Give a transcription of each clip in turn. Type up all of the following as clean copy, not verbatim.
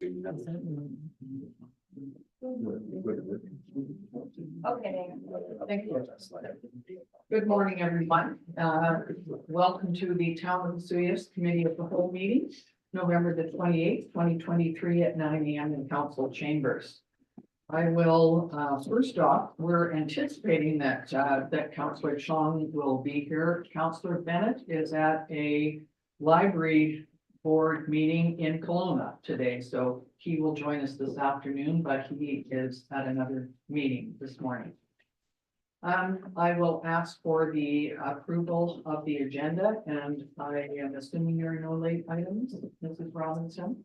Okay, thank you. Good morning, everyone. Welcome to the Town of Vesuvius Committee of the Whole meeting, November the 28th, 2023 at 9 a.m. in council chambers. I will, first off, we're anticipating that, that Councillor Chong will be here. Councillor Bennett is at a library board meeting in Kelowna today, so he will join us this afternoon, but he is at another meeting this morning. I will ask for the approval of the agenda, and I am assuming there are no late items, Mrs. Robinson.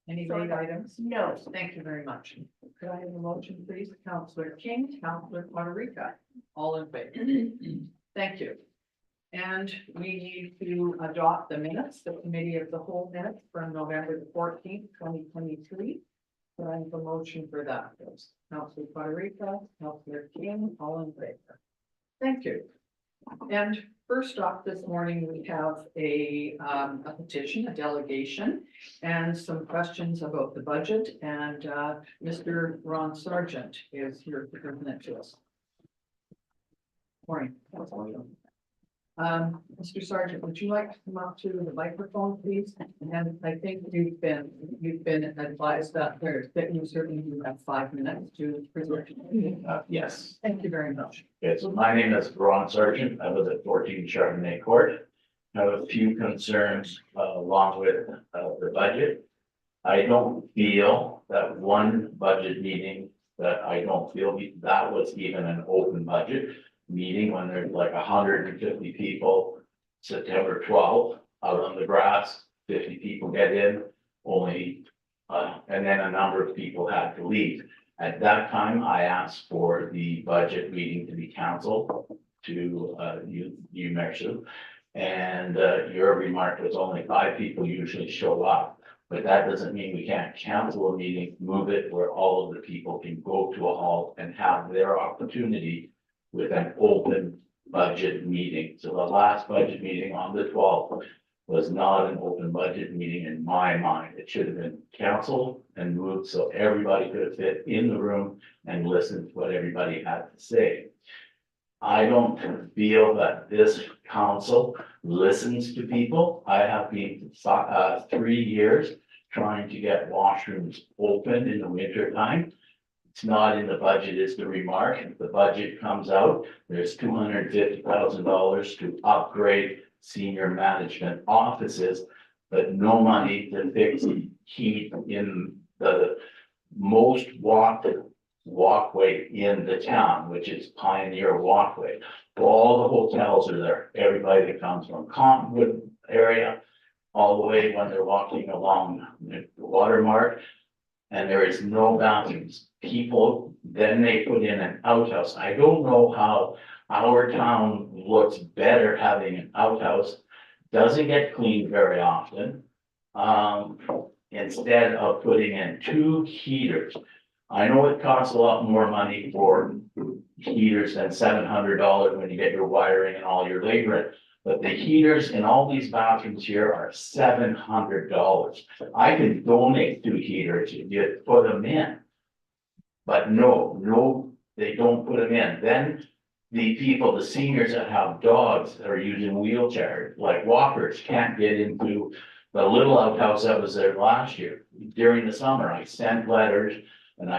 Any late items? No. Thank you very much. Could I have a motion, please? Councillor King, Councillor Quadriga, all in favor? Thank you. And we need to adopt the minutes, the committee of the whole minutes from November the 14th, 2023. Could I have a motion for that, please? Councillor Quadriga, Councillor King, all in favor? Thank you. And first off, this morning, we have a petition, a delegation, and some questions about the budget. And Mr. Ron Sargent is here to present it to us. Morning. Mr. Sargent, would you like to come up to the microphone, please? And I think you've been advised that you certainly do have 5 minutes to present. Yes, Thank you very much. okay, so my name is Ron Sargent. I live at 14 Chardonnay Court. I have a few concerns along with the budget. I don't feel that one budget meeting that that was even an open budget meeting when there's like 150 people, September 12th, out on the grass, 50 people get in, only, and then a number of people had to leave. At that time, I asked for the budget meeting to be canceled to you mentioned, and your remark was only 5 people usually show up. But that doesn't mean we can't cancel a meeting, move it where all of the people can go to a halt and have their opportunity with an open budget meeting. So the last budget meeting on the 12th was not an open budget meeting in my mind. It should have been canceled and moved so everybody could have fit in the room and listened to what everybody had to say. I don't feel that this council listens to people. I have been 3 years trying to get washrooms open in the winter time. It's not in the budget is the remark. If the budget comes out, there's $250,000 to upgrade senior management offices, but no money to fix heat in the most walkway in the town, which is Pioneer Walkway. All the hotels are there. Everybody that comes from Cottonwood area, all the way when they're walking along the Watermark, and there is no bathrooms. People, then they put in an outhouse. I don't know how our town looks better having an outhouse. Doesn't get cleaned very often. Instead of putting in 2 heaters. I know it costs a lot more money for heaters than $700 when you get your wiring and all your labor. But the heaters in all these bathrooms here are $700. I can donate 2 heaters if you put them in. But no, they don't put them in. Then the people, the seniors that have dogs that are using wheelchairs, like walkers, can't get into the little outhouse that was there last year. During the summer, I sent letters and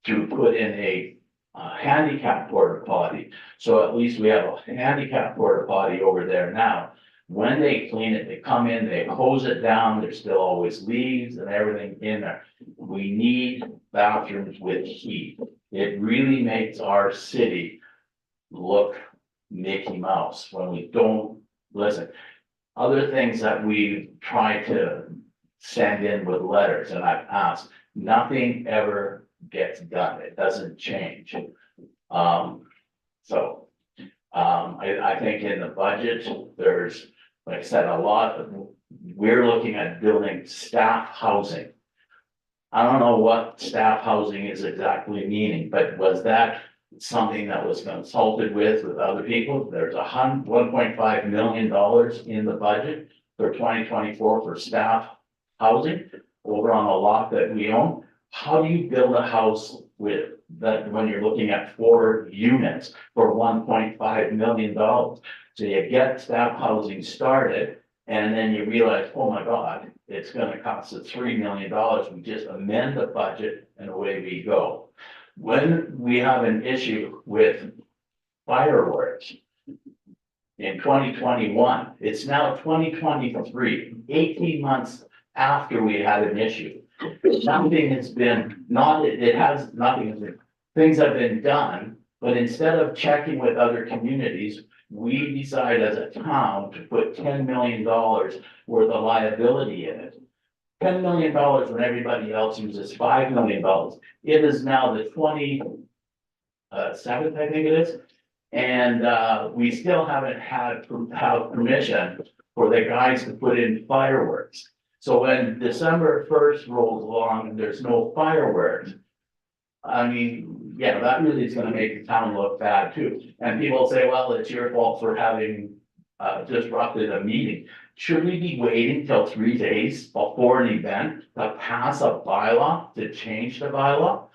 to put in a handicap porta potty. So at least we have a handicap porta potty over there now. When they clean it, they come in, they hose it down, there's still always leaves and everything in there. We need bathrooms with heat. It really makes our city look Mickey Mouse when we don't listen. Other things that we try to send in with letters, and I've asked, nothing ever gets done. It doesn't change. I think in the budget, there's, like I said, we're looking at building staff housing. I don't know what staff housing is exactly meaning, but was that something that was consulted with other people? There's $1.5 million in the budget for 2024 for staff housing over on a lot that we own. How do you build a house with that when you're looking at 4 units for $1.5 million? So you get staff housing started and then you realize, oh my God, it's gonna cost us $3 million. We just amend the budget and away we go. When we have an issue with fireworks in 2021, it's now 2023, 18 months after we had an issue. Nothing has been, things have been done, but instead of checking with other communities, we decide as a town to put $10 million worth of liability in it. $10 million when everybody else uses $5 million. It is now the 27th, I think it is. And we still haven't had permission for the guys to put in fireworks. So when December 1st rolls along and there's no fireworks, I mean, yeah, that really is gonna make the town look bad too. And people say, well, it's your fault for having disrupted a meeting. Should we be waiting till 3 days before an event to pass a bylaw, to change the bylaw?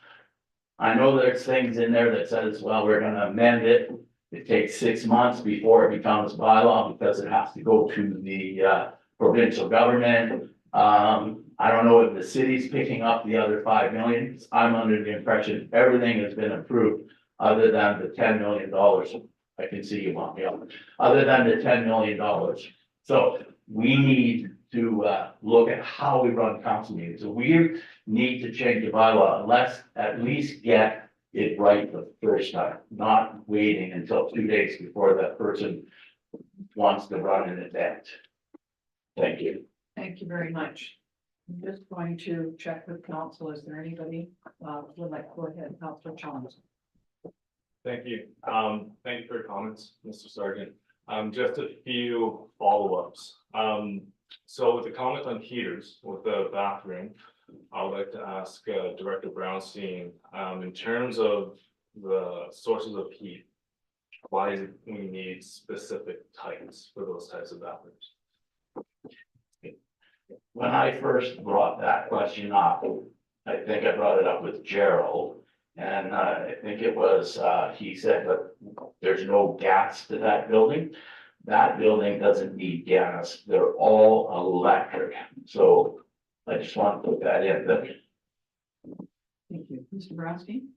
I know there's things in there that says, well, we're gonna amend it. It takes 6 months before it becomes bylaw because it has to go to the provincial government. I don't know if the city's picking up the other 5 million. I'm under the impression everything has been approved other than the $10 million. I can see you want me on, other than the $10 million. So we need to look at how we run council meetings. So we need to change the bylaw. Let's at least get it right the first time, not waiting until 2 days before that person wants to run an event. Thank you. Thank you very much. I'm just going to check with council. Is there anybody would like to go ahead, Councilor Chalmers? Thank you. Thank you for your comments, Mr. Sargent. Just a few follow-ups. So with the comment on heaters with the bathroom, I would like to ask Director Brownstein, in terms of the sources of heat, why is it we need specific types for those types of bathrooms? When I first brought that question up, I think I brought it up with Gerald. And I think it was, he said, but there's no gas to that building. That building doesn't need gas. They're all electric. So I just want to put that in there. Thank you. Mr. Brownstein?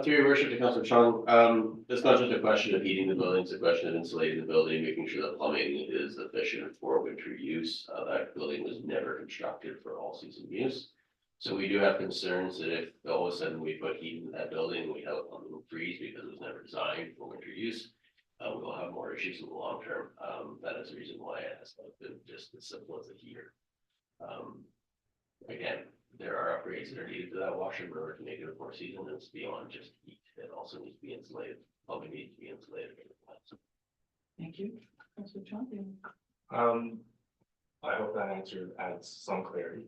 Through your worship to Councilor Chung, it's not just a question of heating the building, it's a question of insulating the building, making sure the plumbing is efficient for winter use. That building was never constructed for all season use. So we do have concerns that if all of a sudden we put heat in that building, we have a little freeze because it was never designed for winter use. We will have more issues in the long term. That is the reason why it has not been just as simple as a heater. Again, there are upgrades that are needed to that washer in order to make it a 4 season. It's beyond just heat. It also needs to be insulated. Plumbing needs to be insulated. Thank you. Councilor Chalmers? I hope that answer adds some clarity.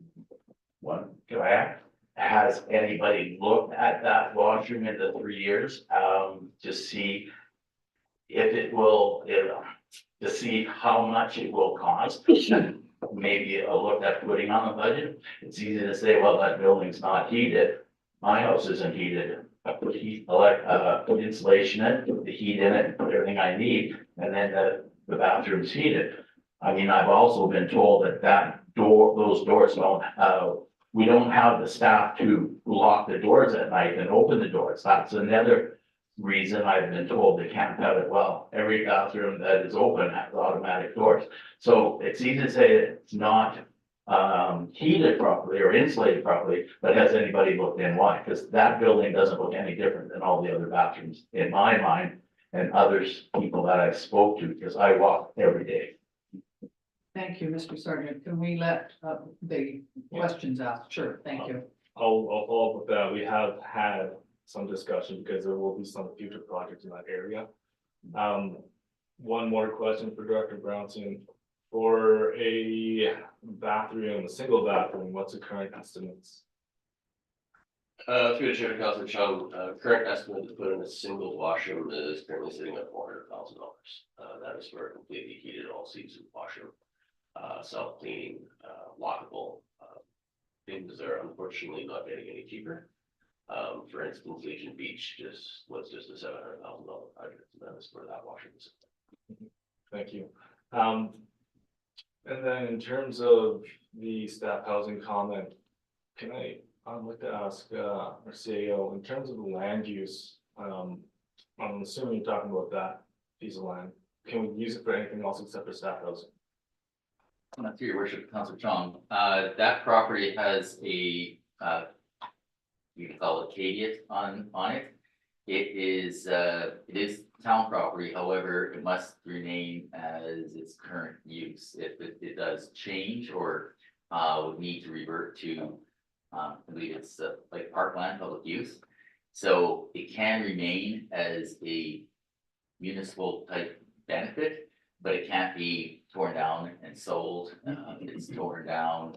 One, can I ask? Has anybody looked at that washroom in the 3 years to see if it will, to see how much it will cost? Maybe a look at putting on the budget. It's easy to say, well, that building's not heated. My house isn't heated. I put put insulation in, put the heat in it, put everything I need, and then the bathroom's heated. I mean, I've also been told that those doors don't, we don't have the staff to lock the doors at night and open the doors. That's another reason I've been told they can't have it. Well, every bathroom that is open has automatic doors. So it's easy to say that it's not heated properly or insulated properly, but has anybody looked in why? Because that building doesn't look any different than all the other bathrooms in my mind and others people that I've spoke to, because I walk every day. Thank you, Mr. Sargent. Can we let the questions asked? Sure, thank you. I'll follow up with that. We have had some discussion because there will be some future projects in that area. One more question for Director Brownstein. For a bathroom, a single bathroom, what's the current estimates? Through the chair, Councilor Chung, current estimate to put in a single washroom is currently sitting at $400,000. That is for a completely heated all season washroom. self-cleaning, lockable, things are unfortunately not getting any cheaper. For instance, Legion Beach was just a $700,000 project, and that was for that washing facility. Thank you. And then in terms of the staff housing comment, I'd like to ask, our CEO, in terms of the land use, I'm assuming you're talking about that piece of land. Can we use it for anything else except for staff housing? Through your worship, Councilor Chong, that property has a, you can call it caveat on it. It is town property, however, it must remain as its current use. If it does change or, would need to revert to, I believe it's like parkland public use. So it can remain as a municipal type benefit, but it can't be torn down and sold. It's torn down,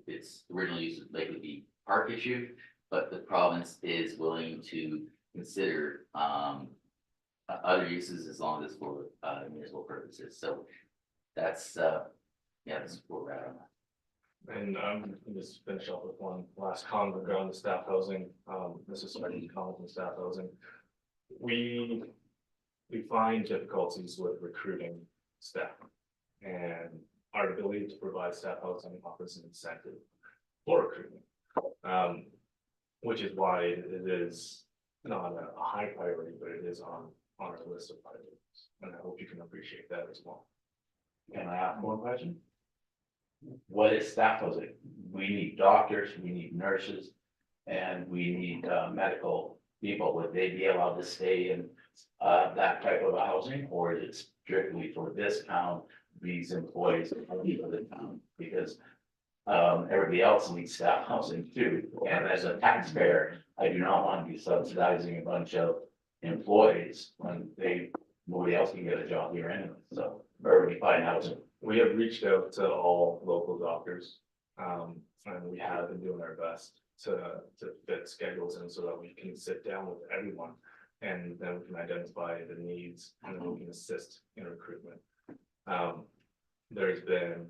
its original use would likely be park issue, but the province is willing to consider other uses as long as it's for municipal purposes. So that's yeah, that's where we're at on that. And just finish up with one last comment around the staff housing, this is starting to comment on staff housing. We find difficulties with recruiting staff, and our ability to provide staff housing offers an incentive for recruitment. Which is why it is not a high priority, but it is on our list of priorities, and I hope you can appreciate that as well. Can I ask one question? What is staff housing? We need doctors, we need nurses, and we need medical people. Would they be allowed to stay in that type of a housing, or is it strictly for this town, these employees of the town? Because everybody else needs staff housing too, and as a taxpayer, I do not want to be subsidizing a bunch of employees when nobody else can get a job here anyway, so everybody find housing. We have reached out to all local doctors, and we have been doing our best to fit schedules in so that we can sit down with everyone. And then we can identify the needs, and then we can assist in recruitment. There's been,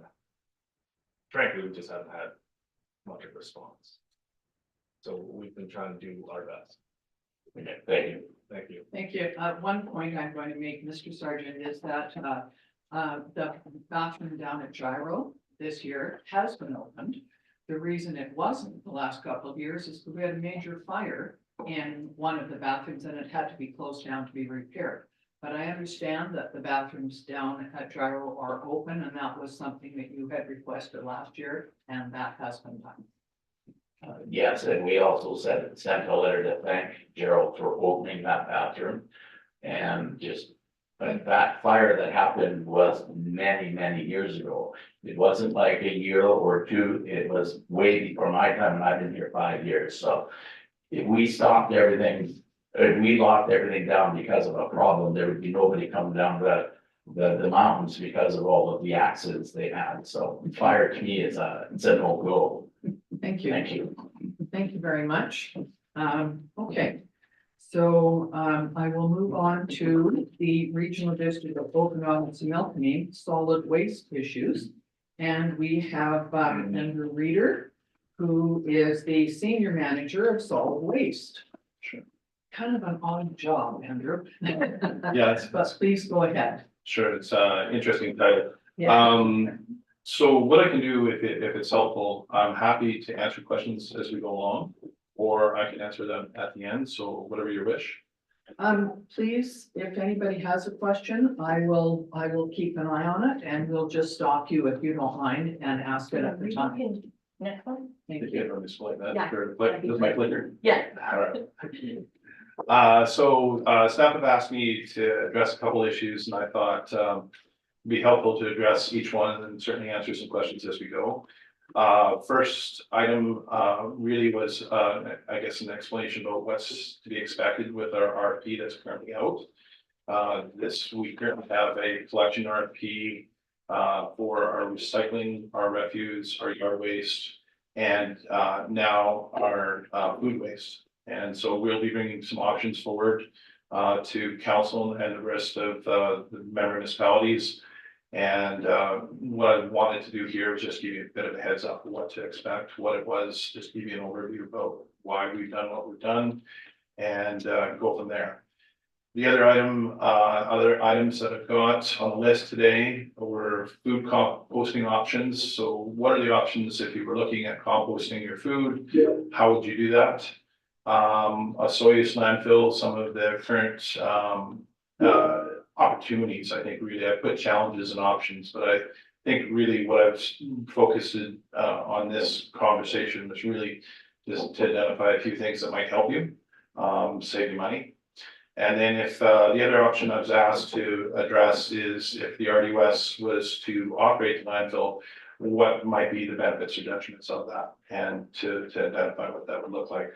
frankly, we just haven't had much of a response. So we've been trying to do our best. Okay, thank you. Thank you. Thank you. One point I'm going to make, Mr. Sargent, is that the bathroom down at Gyro this year has been opened. The reason it wasn't the last couple of years is because we had a major fire in one of the bathrooms and it had to be closed down to be repaired. But I understand that the bathrooms down at Gyro are open, and that was something that you had requested last year, and that has been done. Yes, and we also sent a letter to thank Gerald for opening that bathroom. And just, but that fire that happened was many, many years ago. It wasn't like a year or two, it was way before my time, and I've been here 5 years, so. If we stopped everything, if we locked everything down because of a problem, there would be nobody coming down the mountains because of all of the accidents they had, so fire to me is it's a no go. Thank you. Thank you. Thank you very much. Okay. So, I will move on to the Regional District of Okanagan and Milkney solid waste issues. And we have, Andrew Reeder, who is the Senior Manager of Solid Waste. Sure. Kind of an odd job, Andrew. Yeah, But please go ahead. sure, it's interesting title. Yeah. So what I can do if it's helpful, I'm happy to answer questions as we go along, or I can answer them at the end, so whatever your wish. Please, if anybody has a question, I will keep an eye on it, and we'll just stop you if you don't mind and ask it at the time. Next one? Thank If you. you can display that, Yeah. sure, this is my clicker. Yeah. All right. So staff have asked me to address a couple issues, and I thought it'd be helpful to address each one and certainly answer some questions as we go. First item really was, I guess, an explanation about what's to be expected with our RFP that's currently out. We currently have a collection RFP for our recycling, our refuse, our yard waste, and now our food waste. And so we'll be bringing some options forward to council and the rest of the member municipalities. And what I wanted to do here was just give you a bit of a heads up of what to expect, what it was, just give you an overview about why we've done what we've done, and go from there. The other items that I've got on the list today were food composting options. So what are the options if you were looking at composting your food? How would you do that? A Soyuz landfill, some of the current opportunities, I think really, I put challenges and options, but I think really what I've focused on this conversation was really just to identify a few things that might help you, save you money. And then if the other option I was asked to address is if the RDUS was to operate the landfill, what might be the benefits or detriments of that, and to identify what that would look like.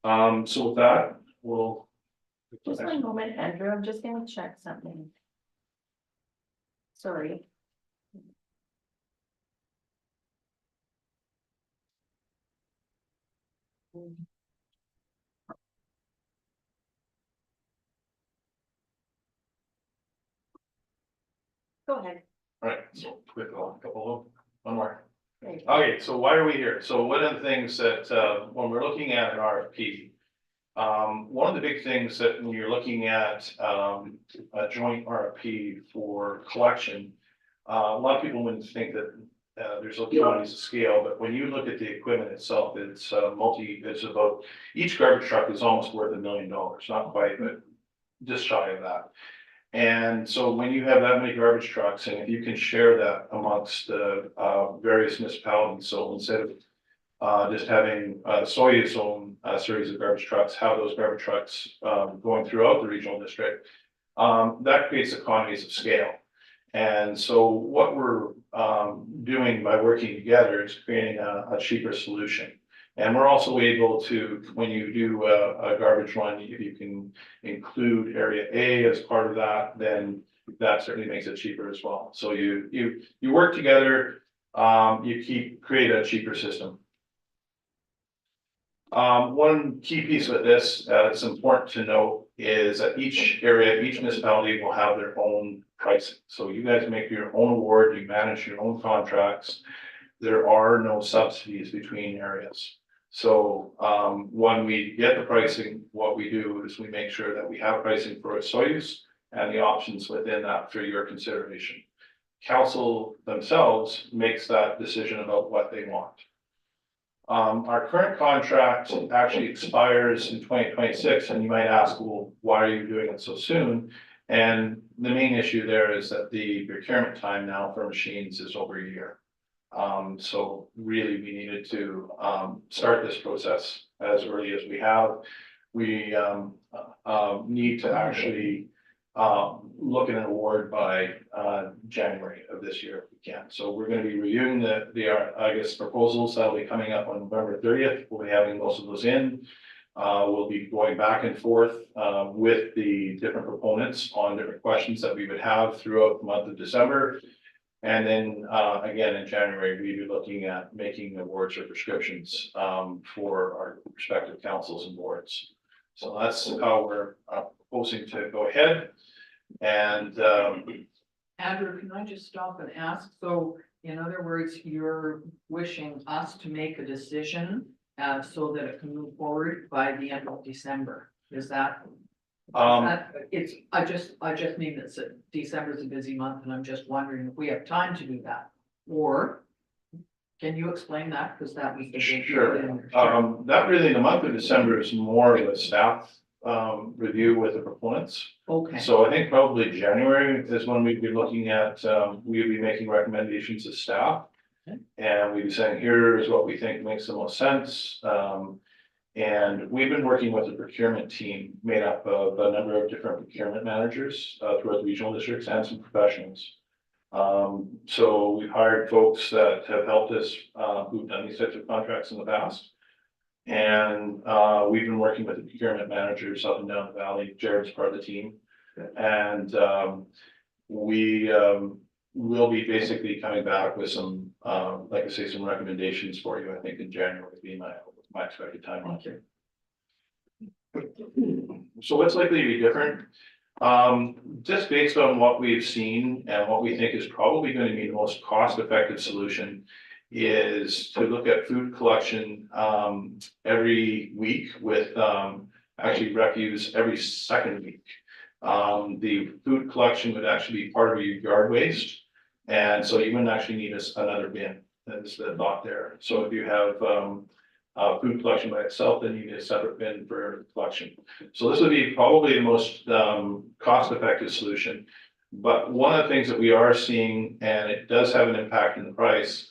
So with that, we'll. Just one moment, Andrew, I'm just gonna check something. Sorry. Go ahead. All right, so quick, one more. There you go. Okay, so why are we here? So one of the things that, when we're looking at an RFP, one of the big things that when you're looking at, a joint RFP for collection, a lot of people wouldn't think that, there's economies of scale, but when you look at the equipment itself, it's it's about, each garbage truck is almost worth $1 million, not quite, but just shy of that. And so when you have that many garbage trucks, and if you can share that amongst the various municipalities, so instead of just having Soyuz own a series of garbage trucks, have those garbage trucks going throughout the regional district, that creates economies of scale. And so what we're doing by working together is creating a cheaper solution. And we're also able to, when you do a garbage run, if you can include area A as part of that, then that certainly makes it cheaper as well. So you work together, create a cheaper system. One key piece of this that's important to note is that each area, each municipality will have their own pricing. So you guys make your own award, you manage your own contracts. There are no subsidies between areas. So when we get the pricing, what we do is we make sure that we have pricing for Soyuz and the options within that for your consideration. Council themselves makes that decision about what they want. Our current contract actually expires in 2026, and you might ask, well, why are you doing it so soon? And the main issue there is that the procurement time now for machines is over a year. So really we needed to start this process as early as we have. We need to actually look at an award by January of this year if we can. So we're going to be reviewing the proposals that'll be coming up on November 30th. We'll be having most of those in. We'll be going back and forth with the different proponents on different questions that we would have throughout the month of December. And then again, in January, we'd be looking at making awards or prescriptions for our respective councils and boards. So that's how we're proposing to go ahead. And Andrew, can I just stop and ask? So in other words, you're wishing us to make a decision so that it can move forward by the end of December. Is that? I just mean that December is a busy month, and I'm just wondering if we have time to do that, or can you explain that? Because that was the big. Sure. That really, the month of December is more of a staff review with the proponents. Okay. So I think probably January is when we'd be looking at, we'd be making recommendations to staff. Okay. And we'd be saying, here is what we think makes the most sense. And we've been working with a procurement team made up of a number of different procurement managers throughout the regional districts and some professionals. So we've hired folks that have helped us who've done these types of contracts in the past. And we've been working with the procurement managers up and down the valley. Jared's part of the team. And we will be basically coming back with some, like I say, some recommendations for you. I think in January would be my expected timeline. Thank you. So what's likely to be different? Just based on what we've seen and what we think is probably going to be the most cost-effective solution is to look at food collection, every week with, actually refuse every second week. The food collection would actually be part of your yard waste. And so you wouldn't actually need another bin. That's the thought there. So if you have, food collection by itself, then you need a separate bin for collection. So this would be probably the most cost-effective solution. But one of the things that we are seeing, and it does have an impact in the price,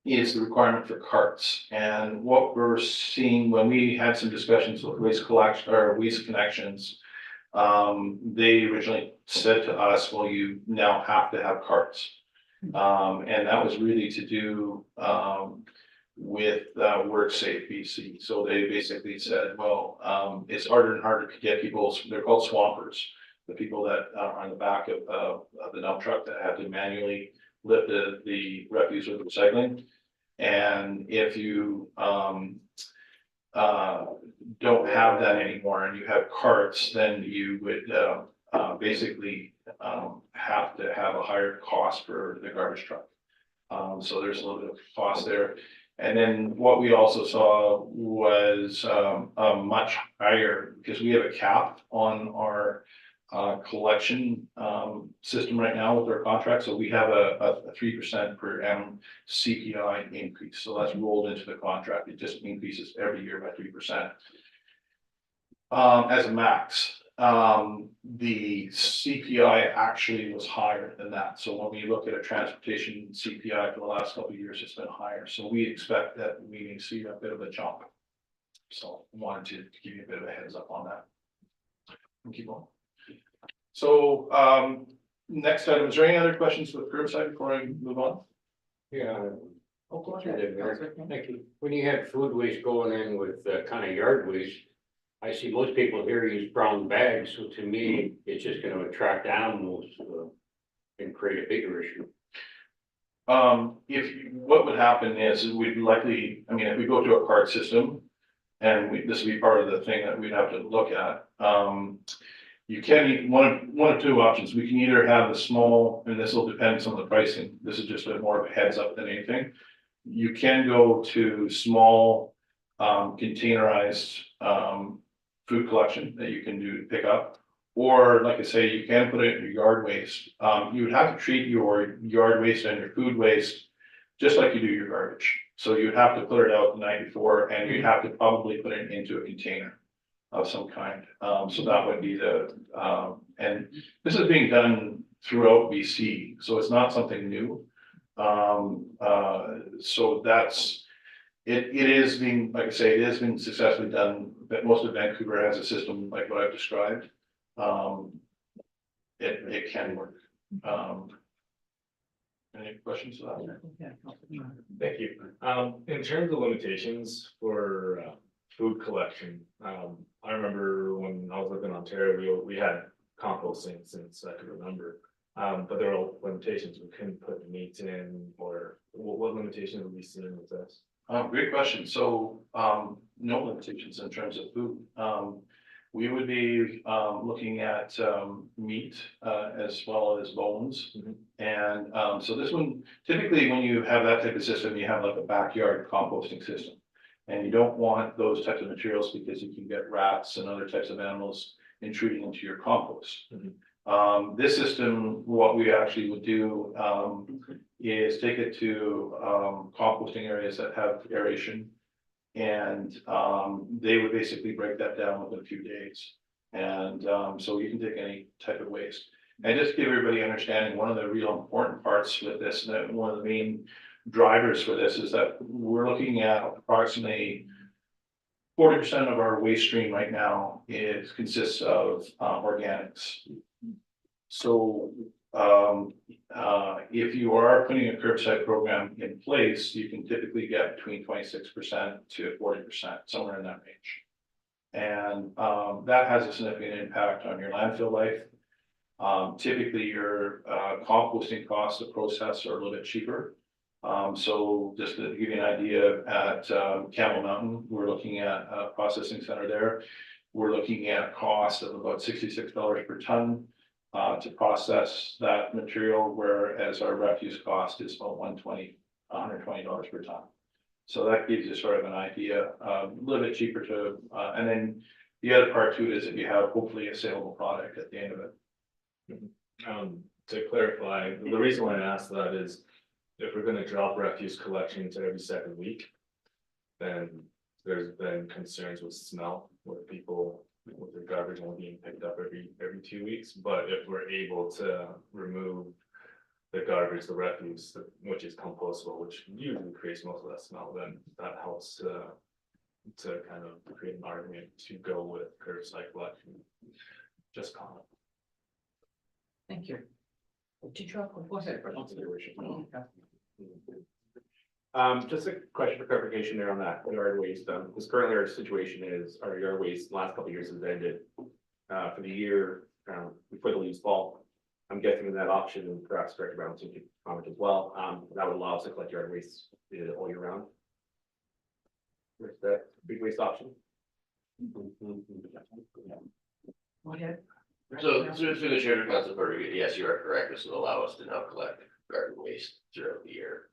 is the requirement for carts. And what we're seeing when we had some discussions with Waste Collection or Waste Connections, they originally said to us, well, you now have to have carts. And that was really to do with WorkSafe BC. So they basically said, well, it's harder and harder to get people, they're called swampers, the people that are on the back of the dump truck that have to manually lift the refuse with recycling. And if you don't have that anymore and you have carts, then you would basically have to have a higher cost for the garbage truck. So there's a little bit of cost there. And then what we also saw was a much higher, because we have a cap on our collection system right now with our contract. So we have a 3% per annum CPI increase. So that's rolled into the contract. It just increases every year by 3%. As a max, the CPI actually was higher than that. So when we look at a transportation CPI for the last couple of years, it's been higher. So we expect that we may see a bit of a jump. So I wanted to give you a bit of a heads up on that. And keep on. So, next item, is there any other questions with curbside before I move on? Yeah, Oh, go sure ahead. did, Mayor. Thank you. When you have food waste going in with kind of yard waste, I see most people here use brown bags, so to me, it's just gonna attract animals and create a bigger issue. What would happen is we'd likely, I mean, if we go to a cart system, and this would be part of the thing that we'd have to look at, you can, one of two options. We can either have the small, and this will depend on the pricing. This is just more of a heads up than anything. You can go to small, containerized, food collection that you can do to pick up. Or like I say, you can put it in your yard waste. You would have to treat your yard waste and your food waste just like you do your garbage. So you'd have to put it out the night before, and you'd have to probably put it into a container of some kind. So that would be the, and this is being done throughout BC, so it's not something new. So that's, it is being, like I say, it is being successfully done, but most of Vancouver has a system like what I've described. It can work. Any questions to that? Thank you. In terms of limitations for food collection, I remember when I was living in Ontario, we had composting since I could remember. But there are limitations. We couldn't put meat in, or what limitations would we see with this? Great question. So, no limitations in terms of food. We would be looking at meat as well as bones. And so this one, typically when you have that type of system, you have like a backyard composting system. And you don't want those types of materials because you can get rats and other types of animals intruding into your compost. This system, what we actually would do is take it to composting areas that have aeration. And they would basically break that down within a few days. And so you can take any type of waste. And just to give everybody understanding, one of the real important parts with this, and one of the main drivers for this is that we're looking at approximately 40% of our waste stream right now consists of organics. So if you are putting a curbside program in place, you can typically get between 26% to 40%, somewhere in that range. And that has a significant impact on your landfill life. Typically your composting costs to process are a little bit cheaper. So just to give you an idea, at Campbell Mountain, we're looking at a processing center there. we're looking at a cost of about $66 per ton to process that material, whereas our refuse cost is about $120 per ton. So that gives you sort of an idea, a little bit cheaper to, and then the other part to it is that you have hopefully a saleable product at the end of it. To clarify, the reason why I asked that is if we're gonna drop refuse collection to every second week, then there's been concerns with smell, with people, with their garbage only being picked up every 2 weeks. But if we're able to remove the garbage, the refuse, which is compostable, which usually creates most of that smell, then that helps to kind of create an argument to go with curbside collection. Just comment. Thank you. Did you have, go ahead. Just a question for clarification there on that yard waste, because currently our situation is, our yard waste, the last couple of years has ended. For the year, before the leaves fall, I'm guessing that option, and perhaps Director Brownson could comment as well, that would allow us to collect yard waste all year round. With that big waste option. Go ahead. So through the chair to Council Porter, yes, you are correct. This will allow us to now collect garden waste throughout the year.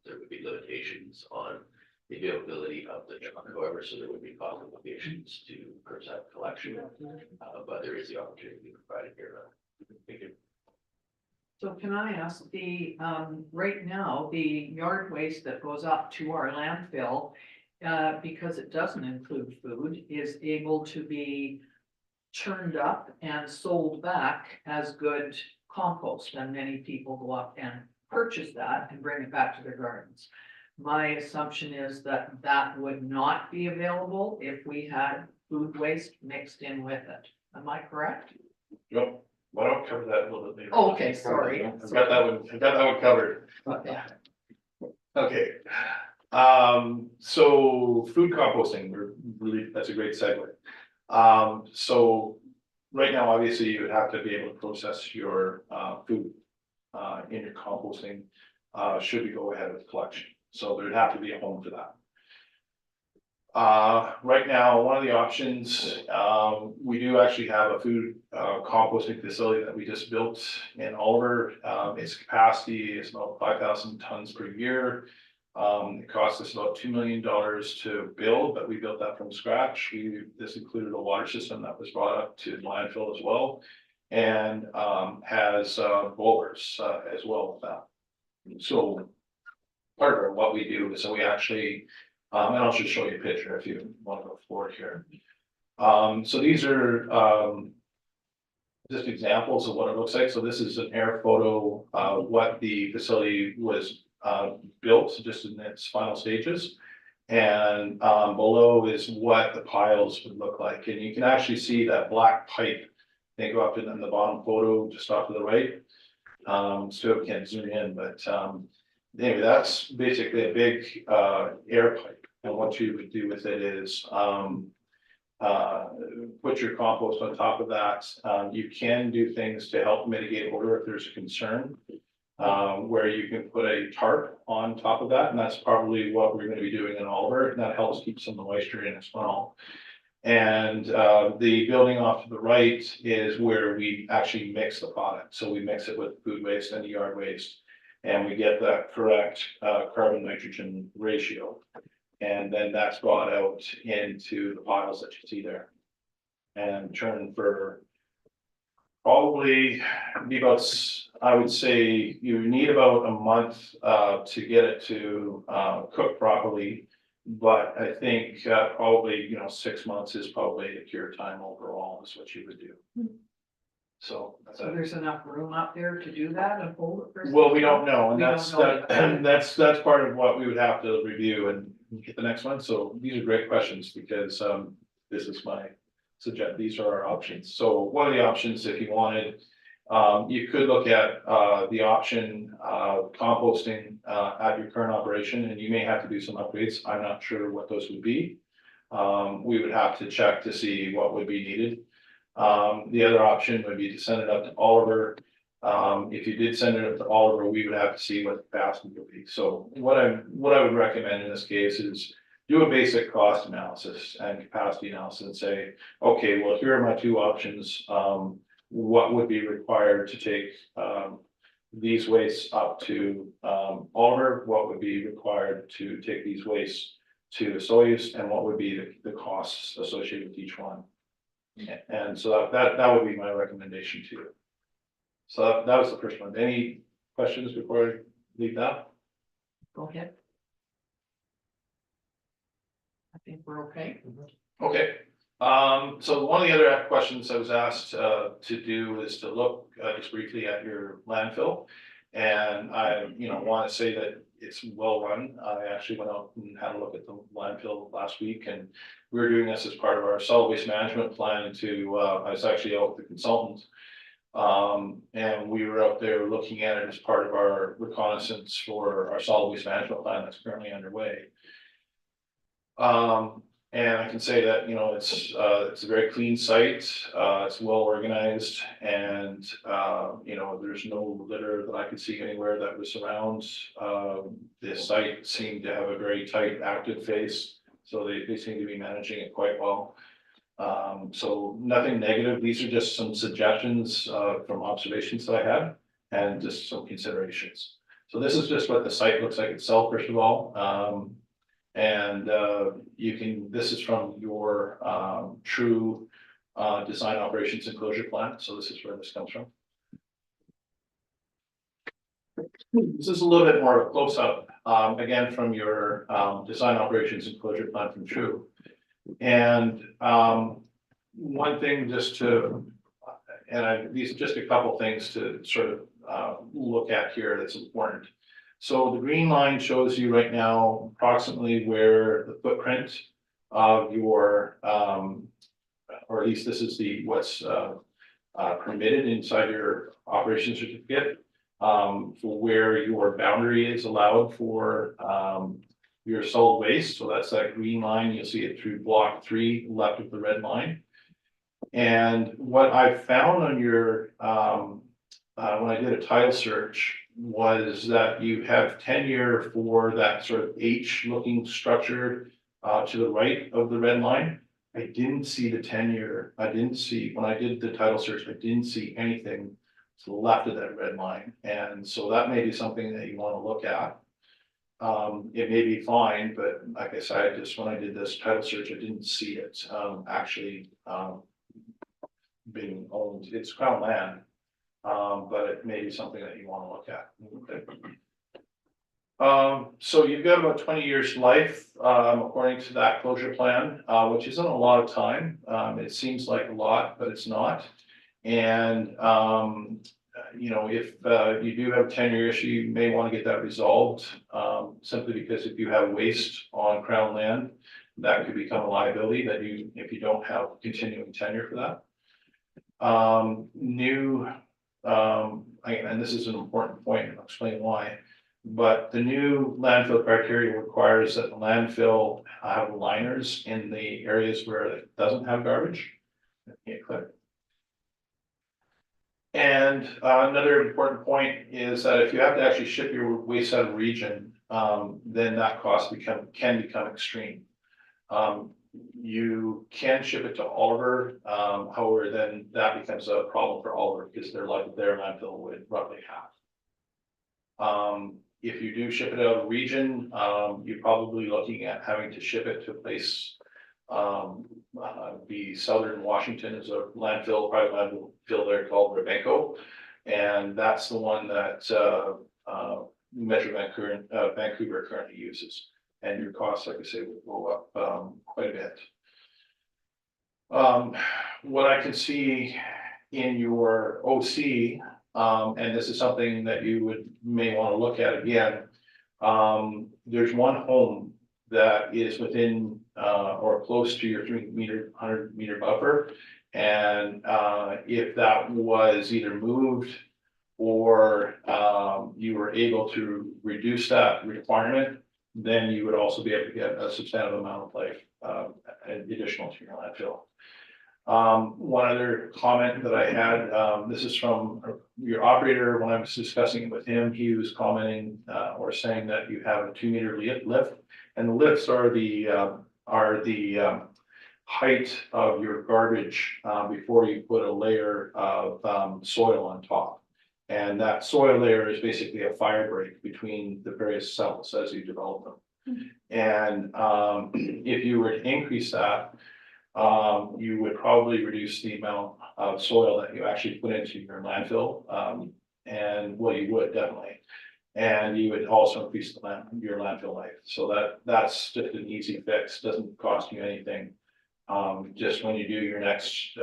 There would be limitations on the availability of the truck, however, so there would be cost implications to curbside collection. But there is the opportunity provided here. Thank you. So can I ask right now, the yard waste that goes up to our landfill, because it doesn't include food, is able to be churned up and sold back as good compost, and many people go up and purchase that and bring it back to their gardens. My assumption is that that would not be available if we had food waste mixed in with it. Am I correct? Yep, why don't we cover that a little bit later? Oh, okay, sorry. I've got that one covered. Yeah. Okay. So food composting, that's a great segue. So right now, obviously, you would have to be able to process your food in your composting, should we go ahead with collection. So there'd have to be a home for that. Right now, one of the options, we do actually have a food composting facility that we just built in Oliver. Its capacity is about 5,000 tons per year. It cost us about $2 million to build, but we built that from scratch. This included a water system that was brought up to the landfill as well, and has bowlers as well with that. So part of what we do is, so we actually, and I'll just show you a picture if you want to go forward here. So these are just examples of what it looks like. So this is an air photo of what the facility was built, just in its final stages. And below is what the piles would look like. And you can actually see that black pipe. They go up in the bottom photo, just off to the right. So we can't zoom in, but anyway, that's basically a big air pipe. And what you would do with it is put your compost on top of that. You can do things to help mitigate odor if there's a concern. Where you can put a tarp on top of that, and that's probably what we're going to be doing in Oliver, and that helps keep some of the moisture in as well. And the building off to the right is where we actually mix the product. So we mix it with food waste and the yard waste, and we get that correct carbon nitrogen ratio. And then that's brought out into the piles that you see there and churned for probably be about, I would say you need about a month to get it to cook properly. But I think probably, 6 months is probably the cure time overall is what you would do. So So there's enough room up there to do that and hold it for? well, we don't know, and We don't know. that's part of what we would have to review and get the next one. So these are great questions because this is my suggest, these are our options. So one of the options, if you wanted, you could look at the option of composting at your current operation, and you may have to do some upgrades. I'm not sure what those would be. We would have to check to see what would be needed. The other option would be to send it up to Oliver. If you did send it up to Oliver, we would have to see what the capacity would be. So what I would recommend in this case is do a basic cost analysis and capacity analysis and say, okay, well, here are my two options. What would be required to take, these wastes up to, Oliver? What would be required to take these wastes to Soyuz, and what would be the costs associated with each one? And so that would be my recommendation to you. So that was the first one. Any questions before I leave that? Go ahead. I think we're okay. Okay, so one of the other questions I was asked to do is to look just briefly at your landfill. And I, want to say that it's well run. I actually went out and had a look at the landfill last week, and we were doing this as part of our solid waste management plan to, I was actually out with the consultant. And we were out there looking at it as part of our reconnaissance for our solid waste management plan that's currently underway. And I can say that, it's a very clean site, it's well organized, and, there's no litter that I could see anywhere that was around. The site seemed to have a very tight active phase, so they seem to be managing it quite well. So nothing negative, these are just some suggestions, from observations that I had, and just some considerations. So this is just what the site looks like itself, first of all. And this is from your true design operations and closure plan. So this is where this comes from. This is a little bit more of a close-up, again, from your design operations and closure plan from True. And one thing these are just a couple things to sort of look at here that's important. So the green line shows you right now approximately where the footprint of your, or at least this is what's permitted inside your operation certificate, for where your boundary is allowed for your solid waste. So that's that green line. You'll see it through block 3, left of the red line. And what I found on your, when I did a title search, was that you have tenure for that sort of H looking structure to the right of the red line. I didn't see the tenure. When I did the title search, I didn't see anything to the left of that red line. And so that may be something that you want to look at. It may be fine, but like I said, when I did this title search, I didn't see it actually being owned. It's Crown land. But it may be something that you want to look at. Okay. So you've got about 20 years life, according to that closure plan, which isn't a lot of time. It seems like a lot, but it's not. And, if you do have a tenure issue, you may want to get that resolved, simply because if you have waste on Crown land, that could become a liability if you don't have continuing tenure for that. And this is an important point, and I'll explain why, but the new landfill criteria requires that the landfill have liners in the areas where it doesn't have garbage. Yeah, clear. And another important point is that if you have to actually ship your waste out of region, then that cost can become extreme. You can ship it to Oliver, however, then that becomes a problem for Oliver because their landfill would roughly half. If you do ship it out of region, you're probably looking at having to ship it to a place, the Southern Washington is a landfill, private landfill there called Rebenco. And that's the one that Metro Vancouver currently uses. And your costs, like I say, will go up quite a bit. What I can see in your OC, and this is something that you may want to look at again. There's one home that is within or close to your 100 meter buffer. And if that was either moved or you were able to reduce that requirement, then you would also be able to get a substantial amount of life additional to your landfill. One other comment that I had, this is from your operator, when I was discussing it with him, he was commenting, or saying that you have a 2-meter lift. And the lifts are the height of your garbage, before you put a layer of, soil on top. And that soil layer is basically a fire break between the various cells as you develop them. And, if you were to increase that, you would probably reduce the amount of soil that you actually put into your landfill. And well, you would definitely. And you would also increase your landfill life. So that's just an easy fix, doesn't cost you anything. Just when you do your next,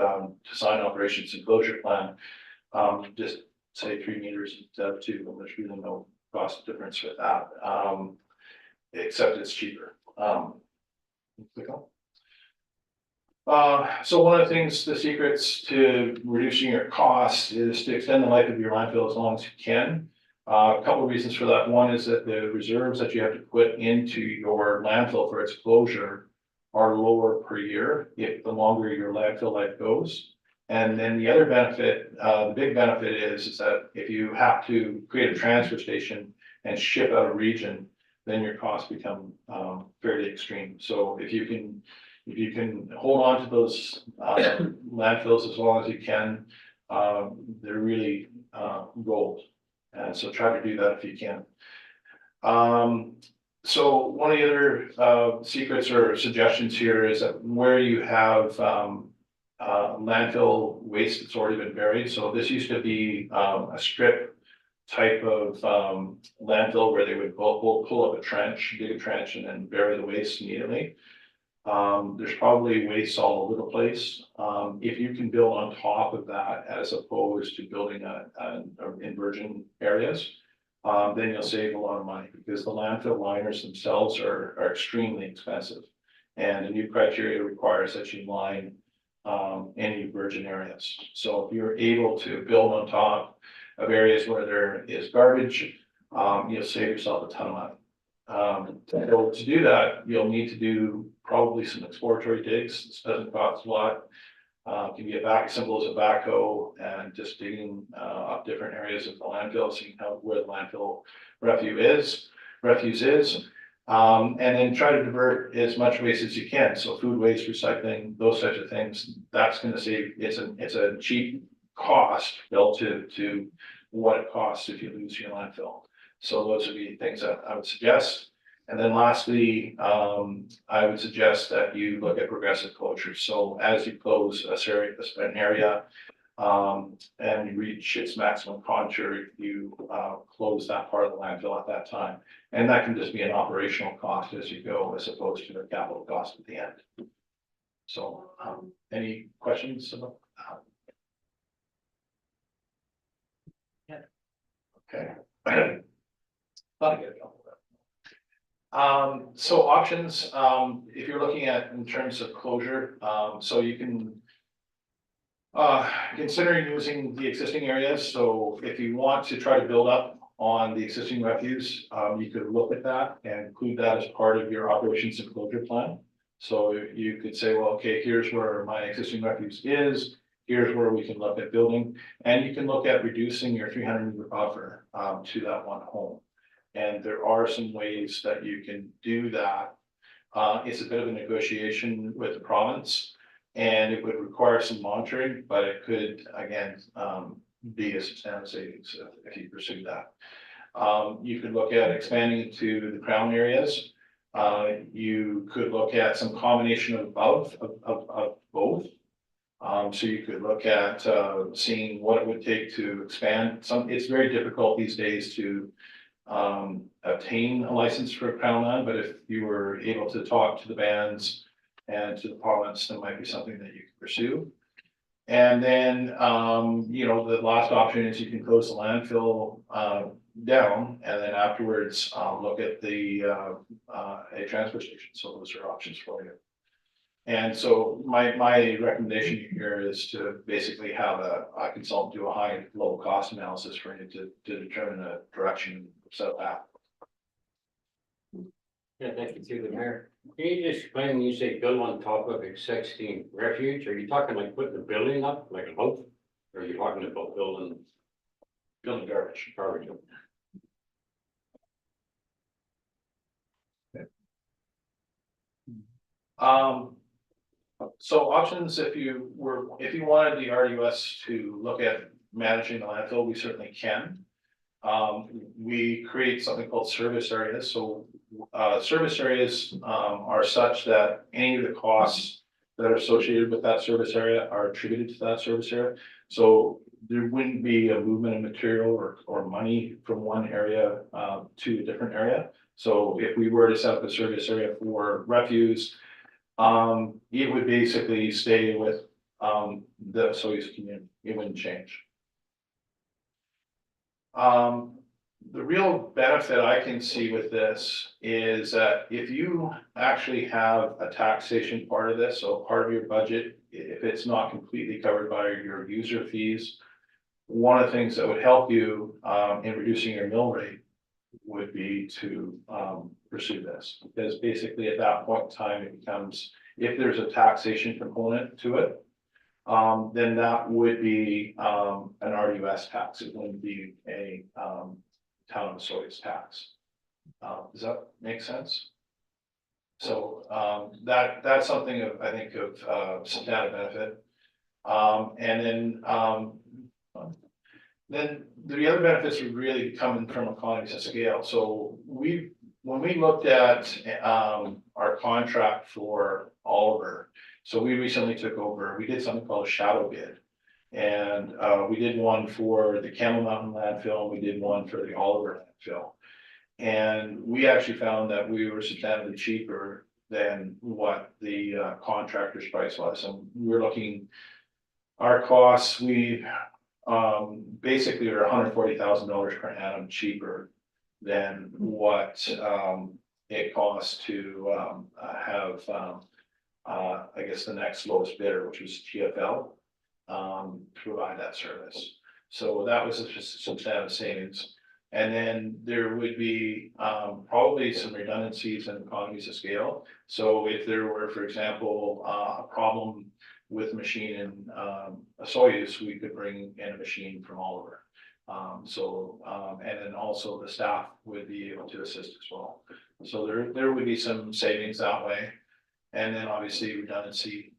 design operations and closure plan, just say 3 meters instead of 2, and there's really no cost difference with that. Except it's cheaper. So one of the things, the secrets to reducing your cost is to extend the life of your landfill as long as you can. A couple of reasons for that. One is that the reserves that you have to put into your landfill for its closure are lower per year, if the longer your landfill life goes. And then the other benefit, the big benefit is that if you have to create a transfer station and ship out of region, then your costs become fairly extreme. So if you can hold on to those landfills as long as you can, they're really gold. And so try to do that if you can. So one of the other secrets or suggestions here is that where you have landfill waste that's already been buried. So this used to be a strip type of landfill where they would pull up a trench, dig a trench, and then bury the waste immediately. There's probably waste all over the place. If you can build on top of that as opposed to building in virgin areas, then you'll save a lot of money because the landfill liners themselves are extremely expensive. And the new criteria requires that you line any virgin areas. So if you're able to build on top of areas where there is garbage, you'll save yourself a ton of money. So to do that, you'll need to do probably some exploratory digs. This doesn't cost a lot. Can be simple as a backhoe and just digging up different areas of the landfill, seeing where the landfill refuse is. And then try to divert as much waste as you can. So food waste, recycling, those types of things, that's going to save, it's a cheap cost relative to what it costs if you lose your landfill. So those would be things that I would suggest. And then lastly, I would suggest that you look at progressive closures. So as you close an area and you reach its maximum contour, you close that part of the landfill at that time. And that can just be an operational cost as you go, as opposed to a capital cost at the end. So any questions about that? Okay. Thought I'd get a couple. So options, if you're looking at in terms of closure, so you can consider using the existing areas. So if you want to try to build up on the existing refuse, you could look at that and include that as part of your operations and closure plan. So you could say, well, okay, here's where my existing refuse is. Here's where we can look at building, and you can look at reducing your 300-meter buffer to that one home. And there are some ways that you can do that. It's a bit of a negotiation with the province, and it would require some monitoring, but it could, again, be a substantial savings if you pursue that. You could look at expanding to the crown areas. You could look at some combination of both. So you could look at seeing what it would take to expand. It's very difficult these days to obtain a license for a crown land, but if you were able to talk to the bands and to the province, that might be something that you could pursue. And then, the last option is you can close the landfill down, and then afterwards look at a transfer station. So those are options for you. And so my recommendation here is to basically have a consultant do a high and low cost analysis for you to determine the direction set path. Yeah, thank you through the mayor. Can you just explain, when you say build on top of existing refuge, are you talking like putting the building up, like a boat? Or are you talking about building garbage. garbage? So options, if you wanted the RUS to look at managing the landfill, we certainly can. We create something called service areas, so, service areas, are such that any of the costs that are associated with that service area are attributed to that service area. So there wouldn't be a movement of material or money from one area, to a different area. So if we were to set up a service area for refuse, it would basically stay with, the Soyuz community, it wouldn't change. The real benefit I can see with this is that if you actually have a taxation part of this, so part of your budget, if it's not completely covered by your user fees, one of the things that would help you, in reducing your mill rate would be to, pursue this. Because basically at that point in time, it becomes, if there's a taxation component to it, then that would be, an RUS tax. It wouldn't be a, town of Soyuz tax. Does that make sense? So, that's something of, I think of, some added benefit. And then the other benefits are really coming from economies of scale. So when we looked at, our contract for Oliver, so we recently took over, we did something called a shadow bid. And we did one for the Camel Mountain landfill, we did one for the Oliver landfill. And we actually found that we were substantially cheaper than what the contractor's price was. And we're looking, our costs, we basically are $140,000 per annum cheaper than what it costs to have I guess the next lowest bidder, which was TFL. Provide that service. So that was a substantial savings. And then there would be probably some redundancies and economies of scale. So if there were, for example, a problem with a machine in a Soyuz, we could bring in a machine from Oliver. And then also the staff would be able to assist as well. So there would be some savings that way. And then obviously redundancy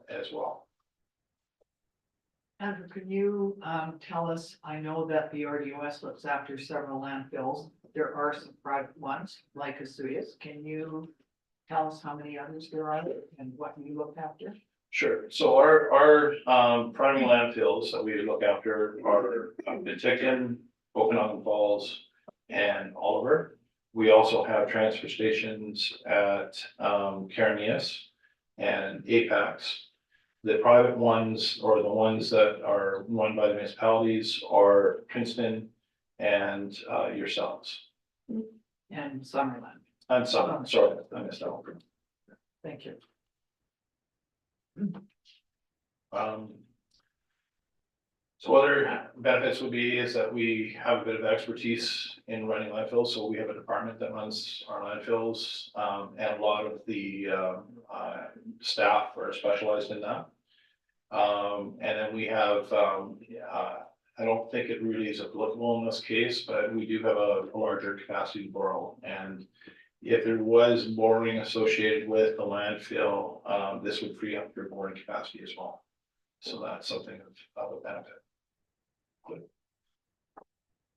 as well. Andrew, can you tell us, I know that the RDOS looks after several landfills. There are some private ones like Osoyoos. Can you tell us how many others there are and what you look after? Sure. So our primary landfills that we look after are Metighan, Okanagan Falls, and Oliver. We also have transfer stations at Carneas and Apex. The private ones, or the ones that are run by the municipalities, are Princeton and yourselves. And Summerland. I'm sorry, I missed that one. Thank you. So other benefits would be is that we have a bit of expertise in running landfills, so we have a department that runs our landfills, and a lot of the staff are specialized in that. And then we have, I don't think it really is applicable in this case, but we do have a larger capacity to borrow. And if there was borrowing associated with the landfill, this would free up your borrowing capacity as well. So that's something of a benefit.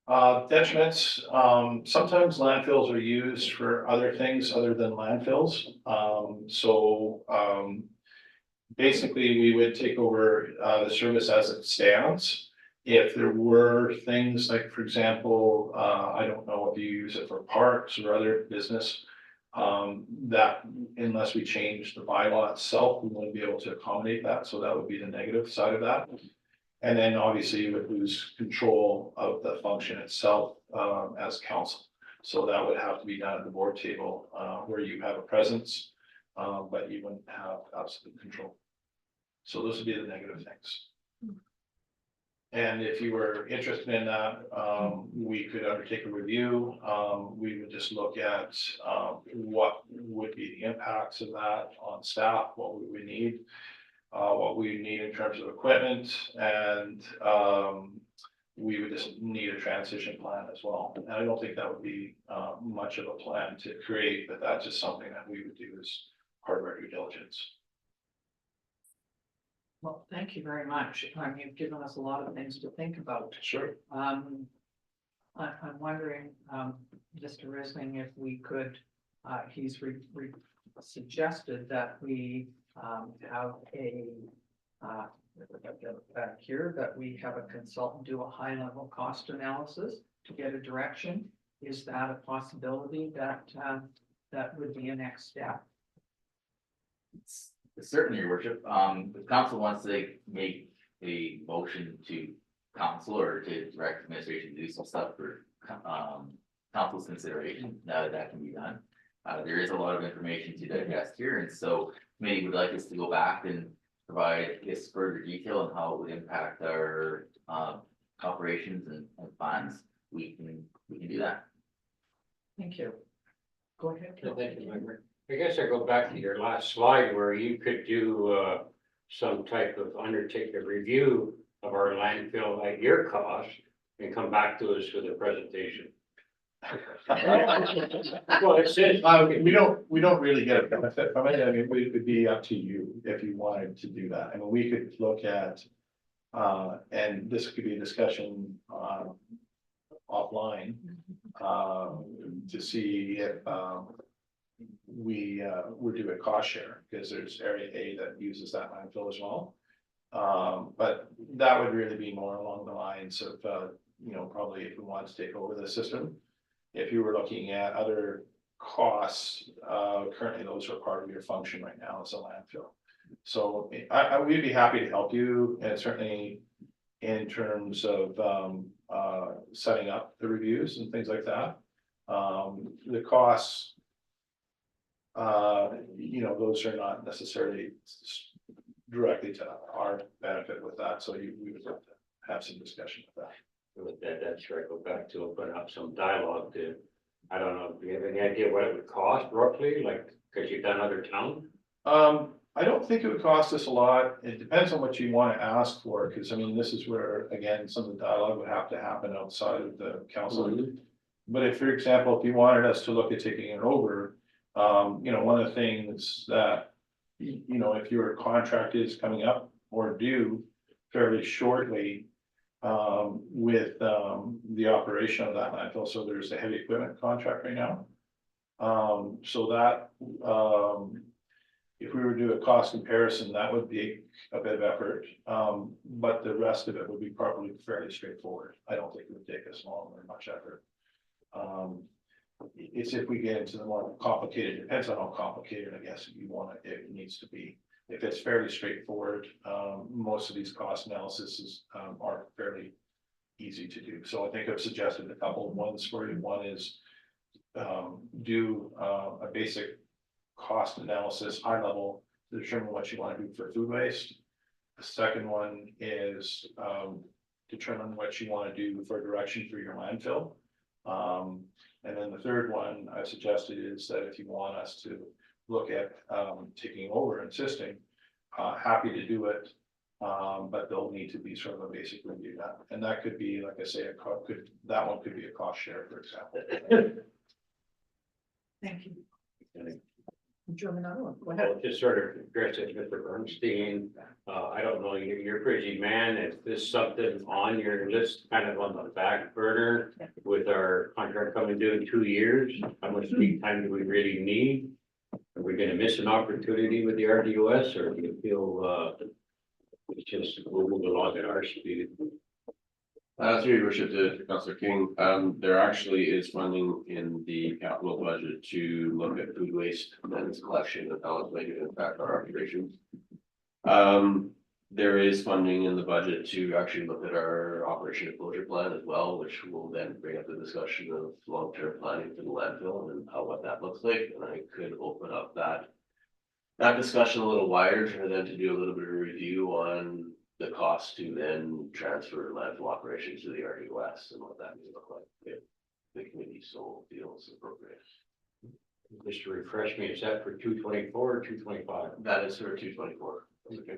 Detriments, sometimes landfills are used for other things other than landfills. Basically, we would take over the service as it stands. If there were things like, for example, I don't know if you use it for parks or other business, that unless we change the bylaw itself, we wouldn't be able to accommodate that. So that would be the negative side of that. And then obviously you would lose control of the function itself as council. So that would have to be done at the board table where you have a presence, but you wouldn't have absolute control. So those would be the negative things. And if you were interested in that, we could undertake a review. We would just look at, what would be the impacts of that on staff, what we would need. What we need in terms of equipment and, we would just need a transition plan as well. And I don't think that would be, much of a plan to create, but that's just something that we would do as part of our due diligence. Well, thank you very much. You've given us a lot of things to think about. Sure. I'm wondering, Mr. Risling, if we could, he's suggested that we, have back here, that we have a consultant do a high level cost analysis to get a direction. Is that a possibility that, that would be a next step? Certainly, your worship, if council wants to make a motion to council or to direct administration to do some stuff for, council's consideration, that can be done. There is a lot of information to digest here, and so committee would like us to go back and provide this further detail on how it would impact our, operations and plans. We can do that. Thank you. Go ahead. Thank you, Member. I guess I go back to your last slide where you could do some type of undertake a review of our landfill at your cost and come back to us with a presentation. Well, it says. We don't really get a benefit from it. I mean, it would be up to you if you wanted to do that. I mean, we could look at, and this could be a discussion, offline, to see if, we do a cost share, because there's area A that uses that landfill as well. But that would really be more along the lines of, probably if we want to take over the system. If you were looking at other costs, currently those are part of your function right now as a landfill. So we'd be happy to help you, and certainly in terms of, setting up the reviews and things like that. The costs, those are not necessarily directly to our benefit with that, so we would have to have some discussion with that. With that, that's where I go back to open up some dialogue to, I don't know, do you have any idea what it would cost roughly, like, because you've done other towns? I don't think it would cost us a lot. It depends on what you want to ask for, because I mean, this is where, again, some of the dialogue would have to happen outside of the council. But if, for example, if you wanted us to look at taking it over, one of the things that, if your contract is coming up or due fairly shortly, with, the operation of that landfill, so there's a heavy equipment contract right now. So that, if we were to do a cost comparison, that would be a bit of effort, but the rest of it would be probably fairly straightforward. I don't think it would take us long or much effort. It's if we get into the more complicated, depends on how complicated, I guess, it needs to be. If it's fairly straightforward, most of these cost analyses are fairly easy to do. So I think I've suggested a couple of ones for you. One is do a basic cost analysis, high level, to determine what you want to do for food waste. The second one is determine what you want to do for direction for your landfill. And then the third one I've suggested is that if you want us to look at taking over, insisting, happy to do it. But there'll need to be sort of a basic review done. And that could be, like I say, that one could be a cost share, for example. Thank you. Do you have another one? Go ahead. Well, just sort of address it, Mr. Bernstein. I don't know, you're a busy man. Is this something on your list, kind of on the back burner with our contract coming due in 2 years? How much lead time do we really need? Are we gonna miss an opportunity with the RDOS, or do you feel it's just we'll move along at our speed? Through your worship to Councillor King, there actually is funding in the capital budget to look at food waste and its collection and how it's going to impact our operations. There is funding in the budget to actually look at our operation and closure plan as well, which will then bring up the discussion of long-term planning for the landfill and what that looks like. And I could open up that discussion a little wider for them to do a little bit of review on the cost to then transfer landfill operations to the RDOS and what that may look like if the committee so feels appropriate. Just to refresh me, is that for 224 or 225? That is for 224. Okay.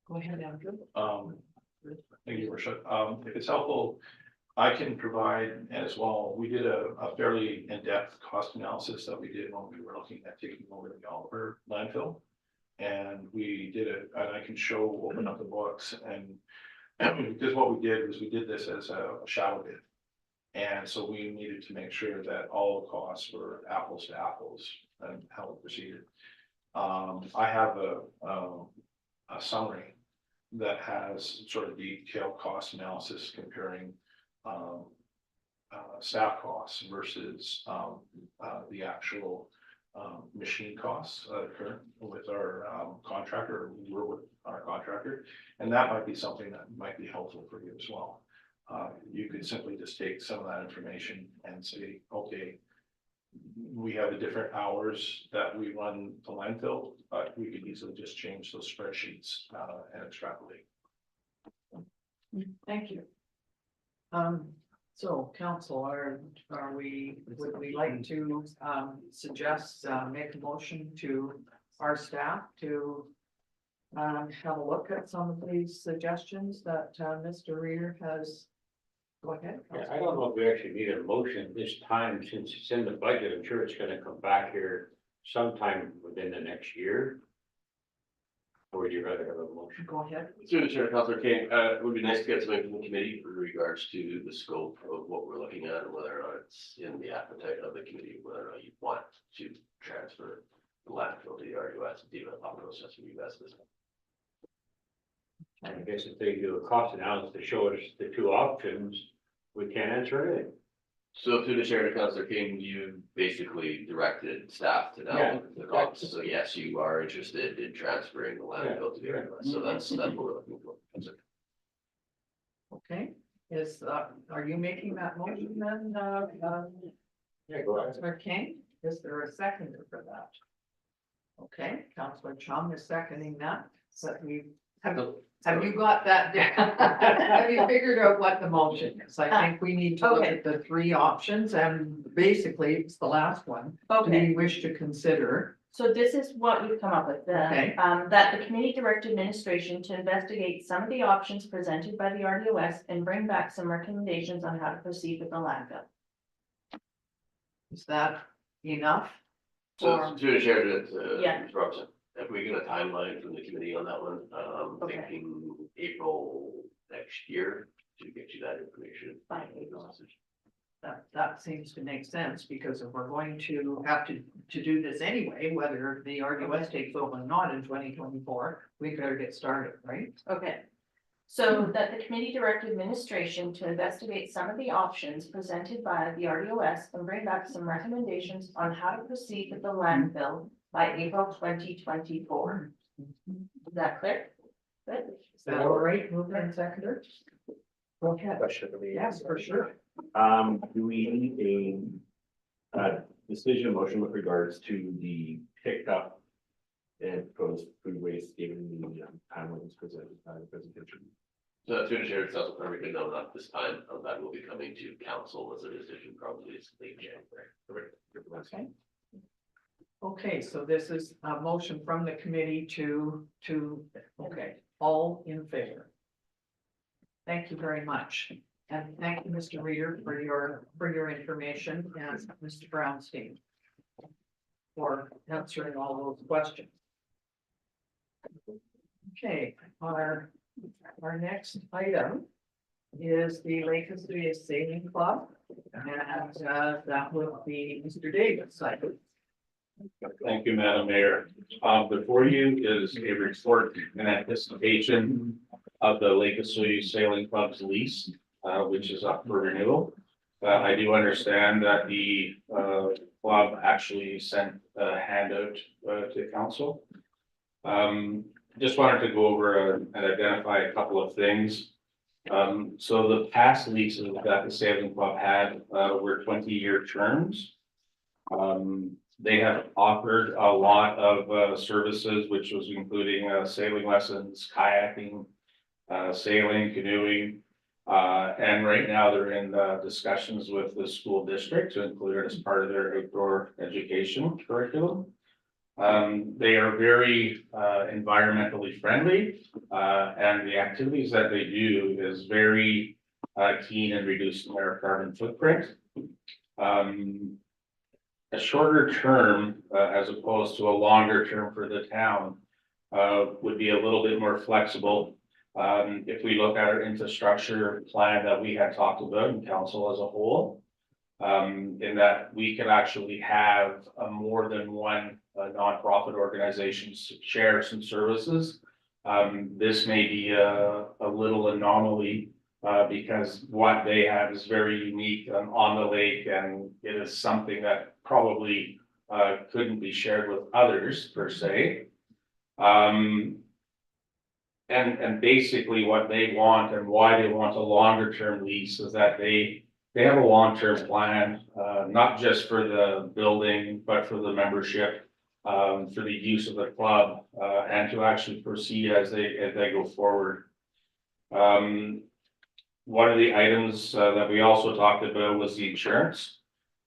Go ahead, Andrew. Thank you, Worship. If it's helpful, I can provide as well. We did a fairly in-depth cost analysis that we did when we were looking at taking over the Oliver landfill. And we did it, and I can open up the books, and because what we did was we did this as a shadow bid. And so we needed to make sure that all the costs were apples to apples and how it proceeded. I have a summary that has sort of detailed cost analysis comparing staff costs versus the actual machine costs current with our contractor, we're with our contractor, and that might be something that might be helpful for you as well. You could simply just take some of that information and say, okay, we have the different hours that we run the landfill, but we could easily just change those spreadsheets and extrapolate. Thank you. So council, would we like to suggest, make a motion to our staff to have a look at some of these suggestions that Mr. Reader has? Go ahead. Yeah, I don't know if we actually need a motion this time since it's in the budget. I'm sure it's gonna come back here sometime within the next year. Or would you rather have a motion? Go ahead. Through the chair, Councilor King, it would be nice to get something from the committee in regards to the scope of what we're looking at and whether or not it's in the appetite of the committee, whether or not you want to transfer the landfill to the RUS and deal with that process for you guys this time. I guess if they do a cost analysis to show us the two options, we can't answer anything. So through the chair to Councilor King, you basically directed staff to Yeah. now the costs. So yes, you are interested in transferring the landfill to the RUS. So that's what we're looking for. Okay, are you making that motion then, Yeah, go ahead. Councilor King? Is there a seconder for that? Okay, Councilor Chung is seconding that, so have you got that down? Have you figured out what the motion is? I think we need to look Okay. at the three options, and basically it's the last one. Do Okay, we wish to consider? so this is what we've come up with, Okay. that the committee direct administration to investigate some of the options presented by the RDOS and bring back some recommendations on how to proceed with the landfill. Is that enough? So Or- through the chair to Yeah. Ms. Robinson, if we get a timeline from the committee on that one, Okay. thinking April next year to get you that information. Fine. That seems to make sense, because if we're going to have to do this anyway, whether the RDOS takes over or not in 2024, we better get started, right? Okay. So that the committee direct administration to investigate some of the options presented by the RDOS and bring back some recommendations on how to proceed with the landfill by April 2024. Is that clear? Good. Is that all right, mover and seconder? Go ahead. Question for me. Yes, for sure. Do we need a decision motion with regards to the pickup and proposed food waste given the timelines presented by the presentation? So through the chair, it's also probably good, no, not this time, that will be coming to council as a decision probably is late January. Okay. Okay, so this is a motion from the committee okay, all in favor. Thank you very much. And thank you, Mr. Reader, for your information, and Mr. Brownstein for answering all those questions. Okay, our next item is the Lake Estrella Sailing Club, and that would be Mr. Davis, I believe. Thank you, Madam Mayor. Before you is a report in anticipation of the Lake Estrella Sailing Club's lease, which is up for renewal. I do understand that the club actually sent a handout to council. Just wanted to go over and identify a couple of things. So the past leases that the sailing club had were 20-year terms. They have offered a lot of services, which was including sailing lessons, kayaking, sailing, canoeing. And right now they're in discussions with the school district to include it as part of their outdoor education curriculum. They are very environmentally friendly, and the activities that they do is very keen in reducing their carbon footprint. A shorter term, as opposed to a longer term for the town, would be a little bit more flexible. If we look at our infrastructure plan that we had talked about in council as a whole, in that we could actually have more than one nonprofit organization share some services. This may be a little anomaly because what they have is very unique on the lake, and it is something that probably couldn't be shared with others per se. And basically what they want and why they want a longer term lease is that they have a long-term plan, not just for the building, but for the membership, for the use of the club, and to actually proceed as they go forward. One of the items that we also talked about was the insurance.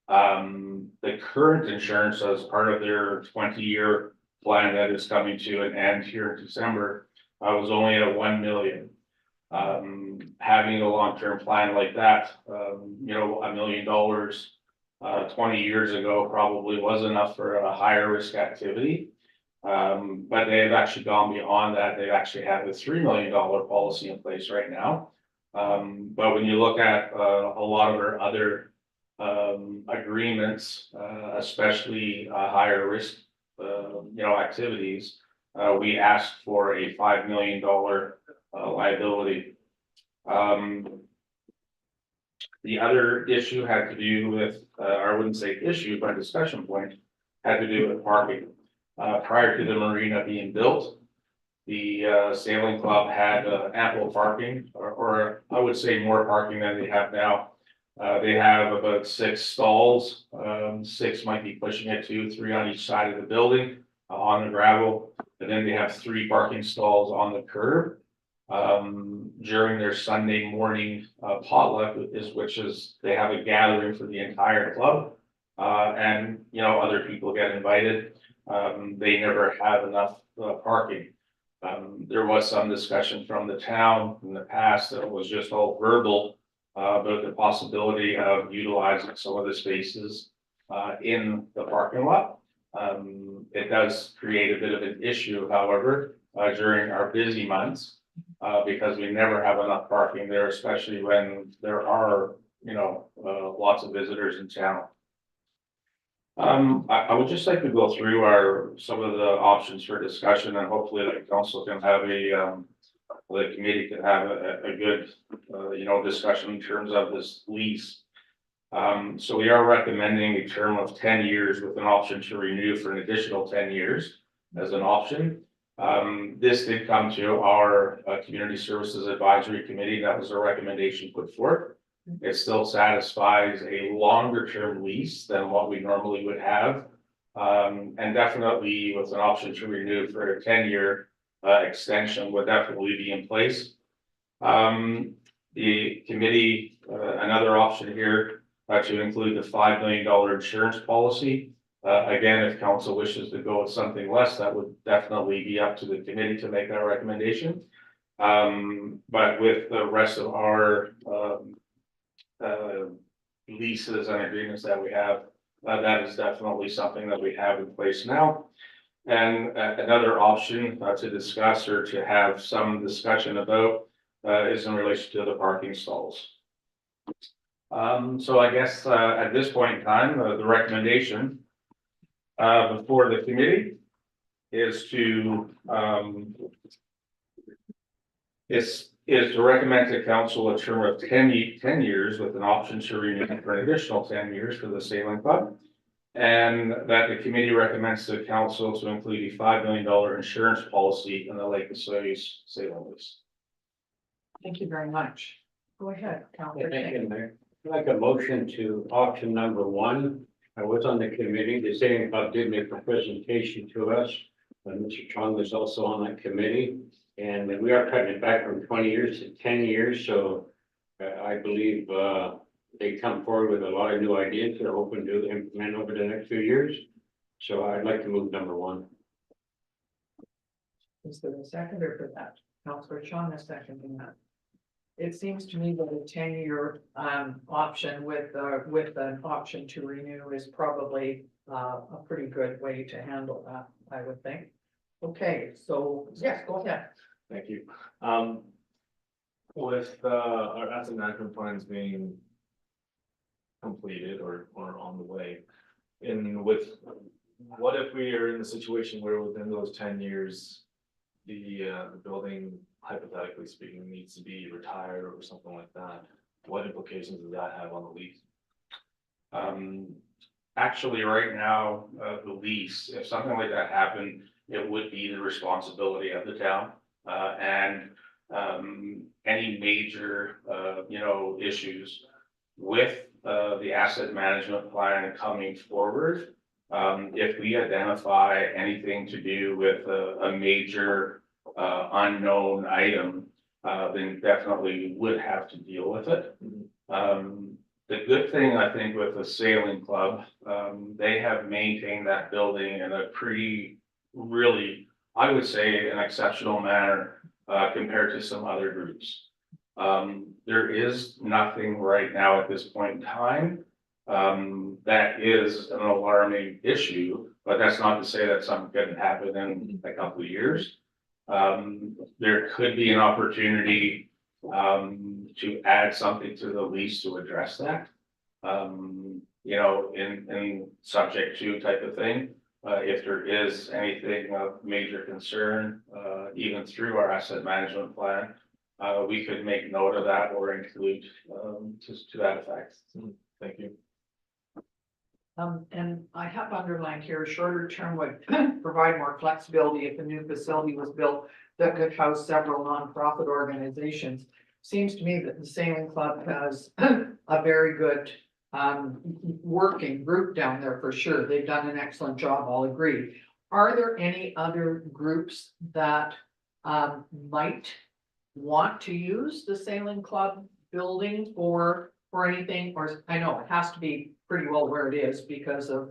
The current insurance as part of their 20-year plan that is coming to an end here in December, was only at 1 million. Having a long-term plan like that, you know, $1 million 20 years ago probably was enough for a higher risk activity. But they've actually gone beyond that. They actually have a $3 million policy in place right now. But when you look at a lot of our other agreements, especially higher risk, you know, activities, we asked for a $5 million liability. The other issue had to do with, I wouldn't say issue, but discussion point, had to do with parking. Prior to the marina being built, the sailing club had ample parking, or I would say more parking than they have now. They have about 6 stalls, 6 might be pushing it to 3 on each side of the building on the gravel. And then they have 3 parking stalls on the curb. During their Sunday morning potluck, which is they have a gathering for the entire club, and you know, other people get invited. They never have enough parking. There was some discussion from the town in the past that was just all verbal about the possibility of utilizing some of the spaces in the parking lot. It does create a bit of an issue, however, during our busy months, because we never have enough parking there, especially when there are, you know, lots of visitors in town. I would just like to go through some of the options for discussion, and hopefully the council can have the committee can have a good, you know, discussion in terms of this lease. So we are recommending a term of 10 years with an option to renew for an additional 10 years as an option. This did come to our Community Services Advisory Committee. That was a recommendation put forth. It still satisfies a longer term lease than what we normally would have. And definitely with an option to renew for a 10-year extension would definitely be in place. The committee, another option here to include the $5 million insurance policy. Again, if council wishes to go with something less, that would definitely be up to the committee to make that recommendation. But with the rest of our leases and agreements that we have, that is definitely something that we have in place now. And another option to discuss or to have some discussion about is in relation to the parking stalls. So I guess at this point in time, the recommendation before the committee is to recommend to council a term of 10 years with an option to renew for an additional 10 years for the sailing club. And that the committee recommends to council to include a $5 million insurance policy in the Lake Osoyoos sailing lease. Thank you very much. Go ahead, Councilor. Thank you, Mayor. I'd like a motion to option number 1 I was on the committee. The Sailing Club did make a presentation to us. And Mr. Chong was also on that committee. And we are cutting it back from 20 years to 10 years. So I believe they come forward with a lot of new ideas they're hoping to implement over the next few years. So I'd like to move number 1. Is there a seconder for that? Councillor Sean is seconding that. It seems to me that a 10-year option with an option to renew is probably a pretty good way to handle that, I would think. Okay, so yes, go ahead. Thank you. With our asset management plans being completed or on the way, and with, what if we are in the situation where within those 10 years, the building, hypothetically speaking, needs to be retired or something like that? What implications does that have on the lease? Actually, right now, the lease, if something like that happened, it would be the responsibility of the town. And any major, issues with the asset management plan coming forward, if we identify anything to do with a major unknown item, then definitely we would have to deal with it. The good thing, I think, with the sailing club, they have maintained that building in a pretty, really, I would say, an exceptional manner compared to some other groups. There is nothing right now at this point in time that is an alarming issue, but that's not to say that something couldn't happen in a couple of years. There could be an opportunity to add something to the lease to address that. In subject to type of thing. If there is anything of major concern, even through our asset management plan, we could make note of that or include to that effect. Thank you. And I have underlined here, shorter term would provide more flexibility if a new facility was built that could house several nonprofit organizations. Seems to me that the Sailing Club has a very good working group down there for sure. They've done an excellent job, I'll agree. Are there any other groups that might want to use the Sailing Club building for anything? Or I know it has to be pretty well where it is because of,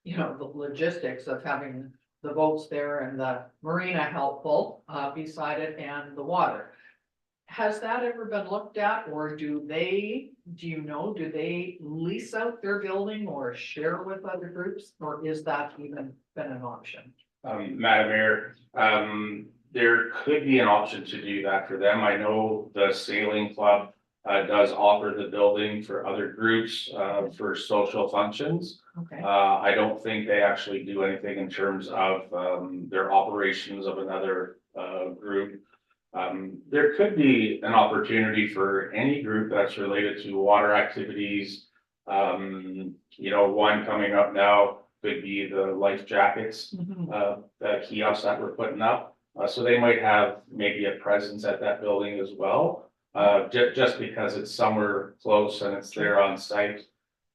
the logistics of having the boats there and the marina helpful beside it and the water. Has that ever been looked at, or do they lease out their building or share with other groups, or is that even been an option? Madam Mayor, there could be an option to do that for them. I know the sailing club does offer the building for other groups for social functions. Okay. I don't think they actually do anything in terms of their operations of another group. There could be an opportunity for any group that's related to water activities. One coming up now could be the life jackets, the kiosks that we're putting up. So they might have maybe a presence at that building as well, just because it's somewhere close and it's there on site.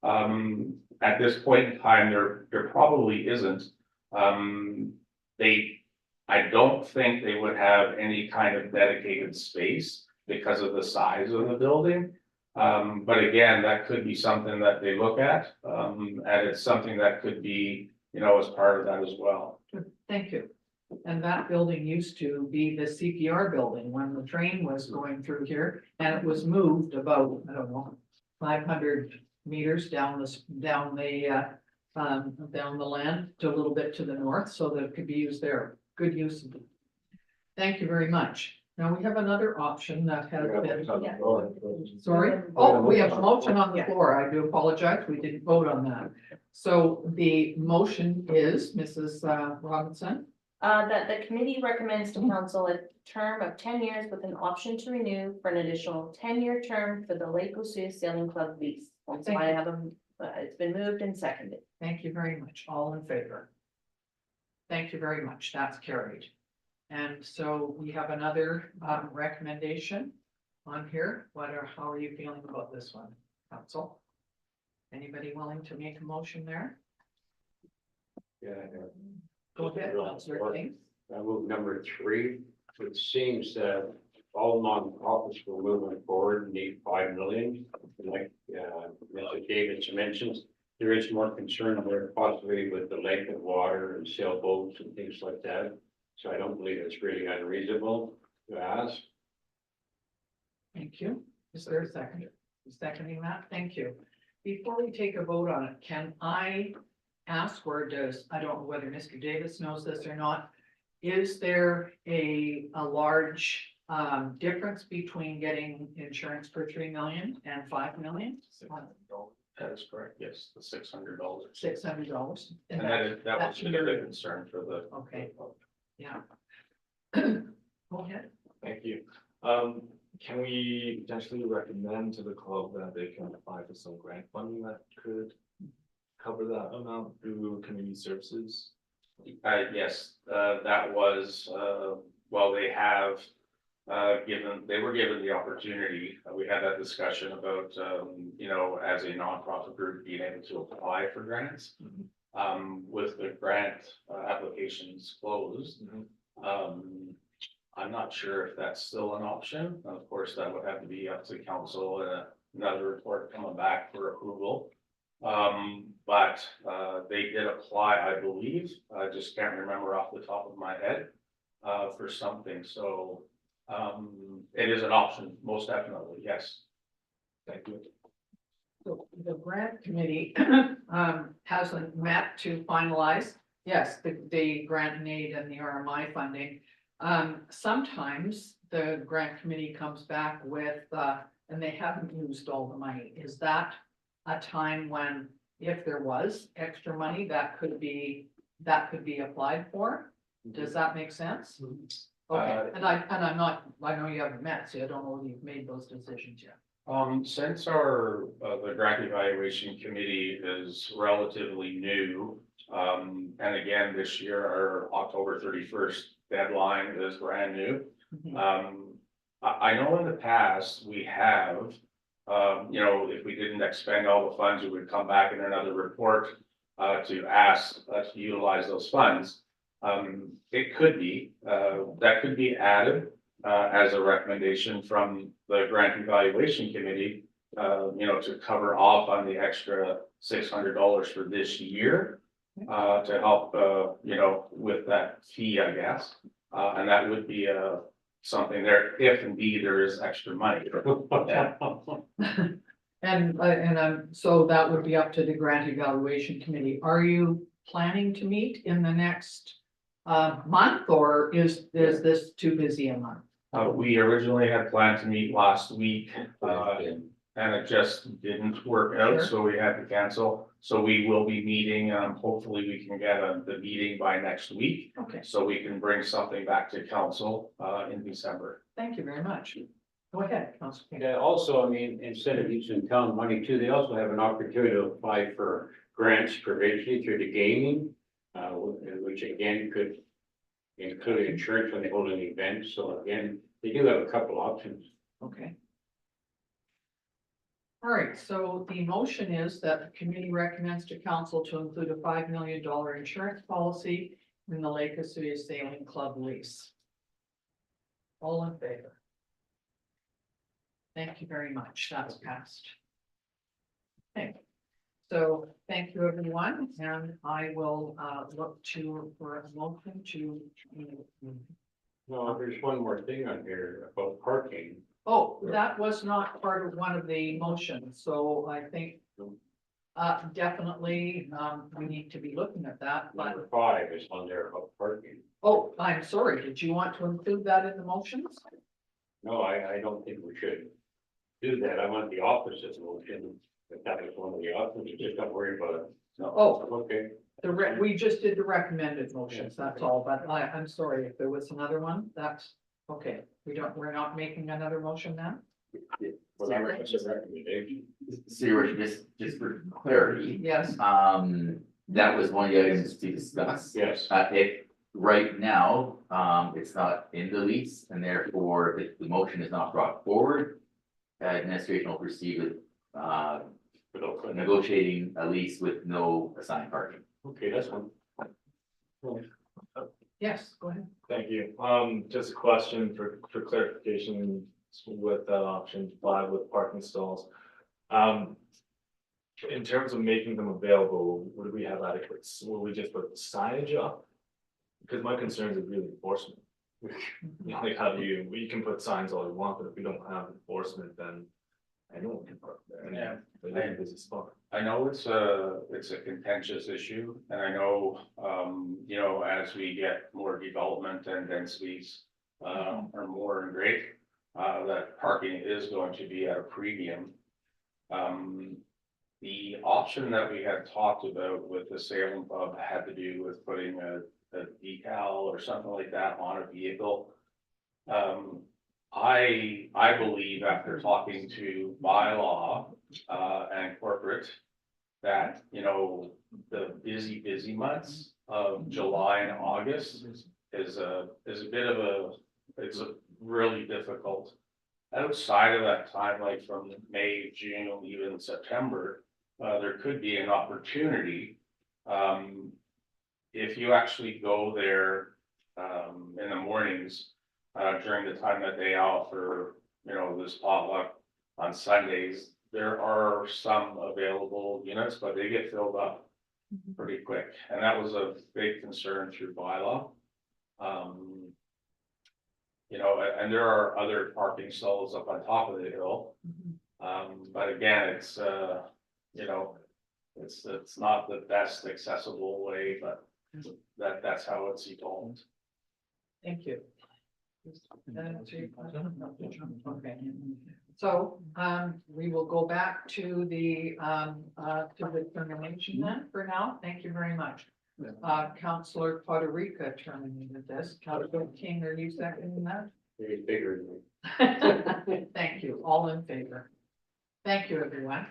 At this point in time, there probably isn't. I don't think they would have any kind of dedicated space because of the size of the building. But again, that could be something that they look at, and it's something that could be, as part of that as well. Thank you. And that building used to be the CPR building when the train was going through here, and it was moved about, 500 meters down the land to a little bit to the north, so that it could be used there. Good use of it. Thank you very much. Now we have another option that has been. Sorry, we have a motion on the floor. I do apologize. We didn't vote on that. So the motion is, Mrs. Robinson. That the committee recommends to council a term of 10 years with an option to renew for an additional 10-year term for the Lake Oswego Sailing Club lease. So I have it's been moved and seconded. Thank you very much. All in favor? Thank you very much. That's carried. And so we have another recommendation on here. How are you feeling about this one, council? Anybody willing to make a motion there? Yeah. Go ahead, Councillor King. Move number 3, it seems that all non-profits were moving forward and need 5 million. Like, Mr. Davis mentioned, there is more concern there possibly with the lake and water and sailboats and things like that. So I don't believe it's really unreasonable to ask. Thank you. Is there a second? Seconding that, thank you. Before we take a vote on it, can I ask, or does, I don't know whether Mr. Davis knows this or not, is there a large difference between getting insurance for 3 million and 5 million? That is correct, yes, the $600. $600. And that was the concern for the. Okay. Yeah. Go ahead. Thank you. Can we potentially recommend to the club that they can apply for some grant funding that could cover that amount through community services? Yes, that was, well, they have, they were given the opportunity, we had that discussion about, you know, as a nonprofit group being able to apply for grants. With the grant applications closed, I'm not sure if that's still an option. Of course, that would have to be up to council and another report coming back for approval. But they did apply, I believe, I just can't remember off the top of my head, for something, so it is an option, most definitely, yes. Thank you. So the grant committee hasn't met to finalize, yes, the grant and aid and the RMI funding. Sometimes the grant committee comes back with, and they haven't used all the money. Is that a time when, if there was extra money, that could be applied for? Does that make sense? Okay, and I'm not, I know you haven't met, so I don't know if you've made those decisions yet. Since our, the grant evaluation committee is relatively new, and again, this year, our October 31st deadline is brand new. I know in the past, we have, you know, if we didn't expend all the funds, we would come back in another report to ask us to utilize those funds. It could be, that could be added as a recommendation from the grant evaluation committee, you know, to cover off on the extra $600 for this year, to help, you know, with that fee, I guess. And that would be something there, if indeed there is extra money. Yeah. And so that would be up to the grant evaluation committee. Are you planning to meet in the next month, or is this too busy a month? We originally had planned to meet last week, and it just didn't work out, Sure. so we had to cancel. So we will be meeting, hopefully we can get the meeting by next week, Okay, so we can bring something back to council in December. thank you very much. Go ahead, Councilor King. Yeah, also, I mean, instead of using town money too, they also have an opportunity to apply for grants provincially through the gaming. Which again could include insurance when they hold an event, so again, they do have a couple options. Okay. All right, so the motion is that the committee recommends to council to include a $5 million insurance policy in the Lake Esuya Sailing Club lease. All in favor? Thank you very much. That's passed. Okay. So thank you, everyone, and I will look for a motion to. No, there's one more thing on here about parking. Oh, that was not part of one of the motions, so I think definitely we need to be looking at that, but, Number 5 is on there about parking. oh, I'm sorry, did you want to include that in the motions? No, I don't think we should do that. I want the opposite motion. If that was one of the options, you just don't worry about it. Oh, Okay. we just did the recommended motions, that's all, but I'm sorry if there was another one, that's, okay, we're not making another motion now? Well, that's a recommendation. So your worship, just for clarity, Yes, that was one of the items to discuss. Yes. If right now, it's not in the lease, and therefore if the motion is not brought forward, administration will proceed with, negotiating a lease with no assigned parking. Okay, that's one. Yes, go ahead. Thank you. Just a question for clarification with option 5 with parking stalls. In terms of making them available, would we have adequate, will we just put signage up? Because my concerns are really enforcement. You know, like how do you, we can put signs all we want, but if we don't have enforcement, then anyone can park there. And Yeah. They have a busy spot. I know it's a contentious issue, and I know, you know, as we get more development and densities are more and great, that parking is going to be at a premium. The option that we had talked about with the Salem Pub had to do with putting a decal or something like that on a vehicle. I believe after talking to bylaw and corporate, that, you know, the busy months of July and August is a bit of it's a really difficult. Outside of that time, like from May, June, even September, there could be an opportunity. If you actually go there in the mornings, during the time that they offer, you know, this potluck on Sundays, there are some available units, but they get filled up pretty quick. And that was a big concern through bylaw. You know, and there are other parking stalls up on top of the hill. But again, it's, you know, it's not the best accessible way, but that's how it's evolved. Thank you. That answer your question? Okay. So, we will go back to the termination then for now. Thank you very much. Councillor Poderica terminated this. Councillor King, are you seconding that? It's bigger than me. Thank you. All in favor? Thank you, everyone.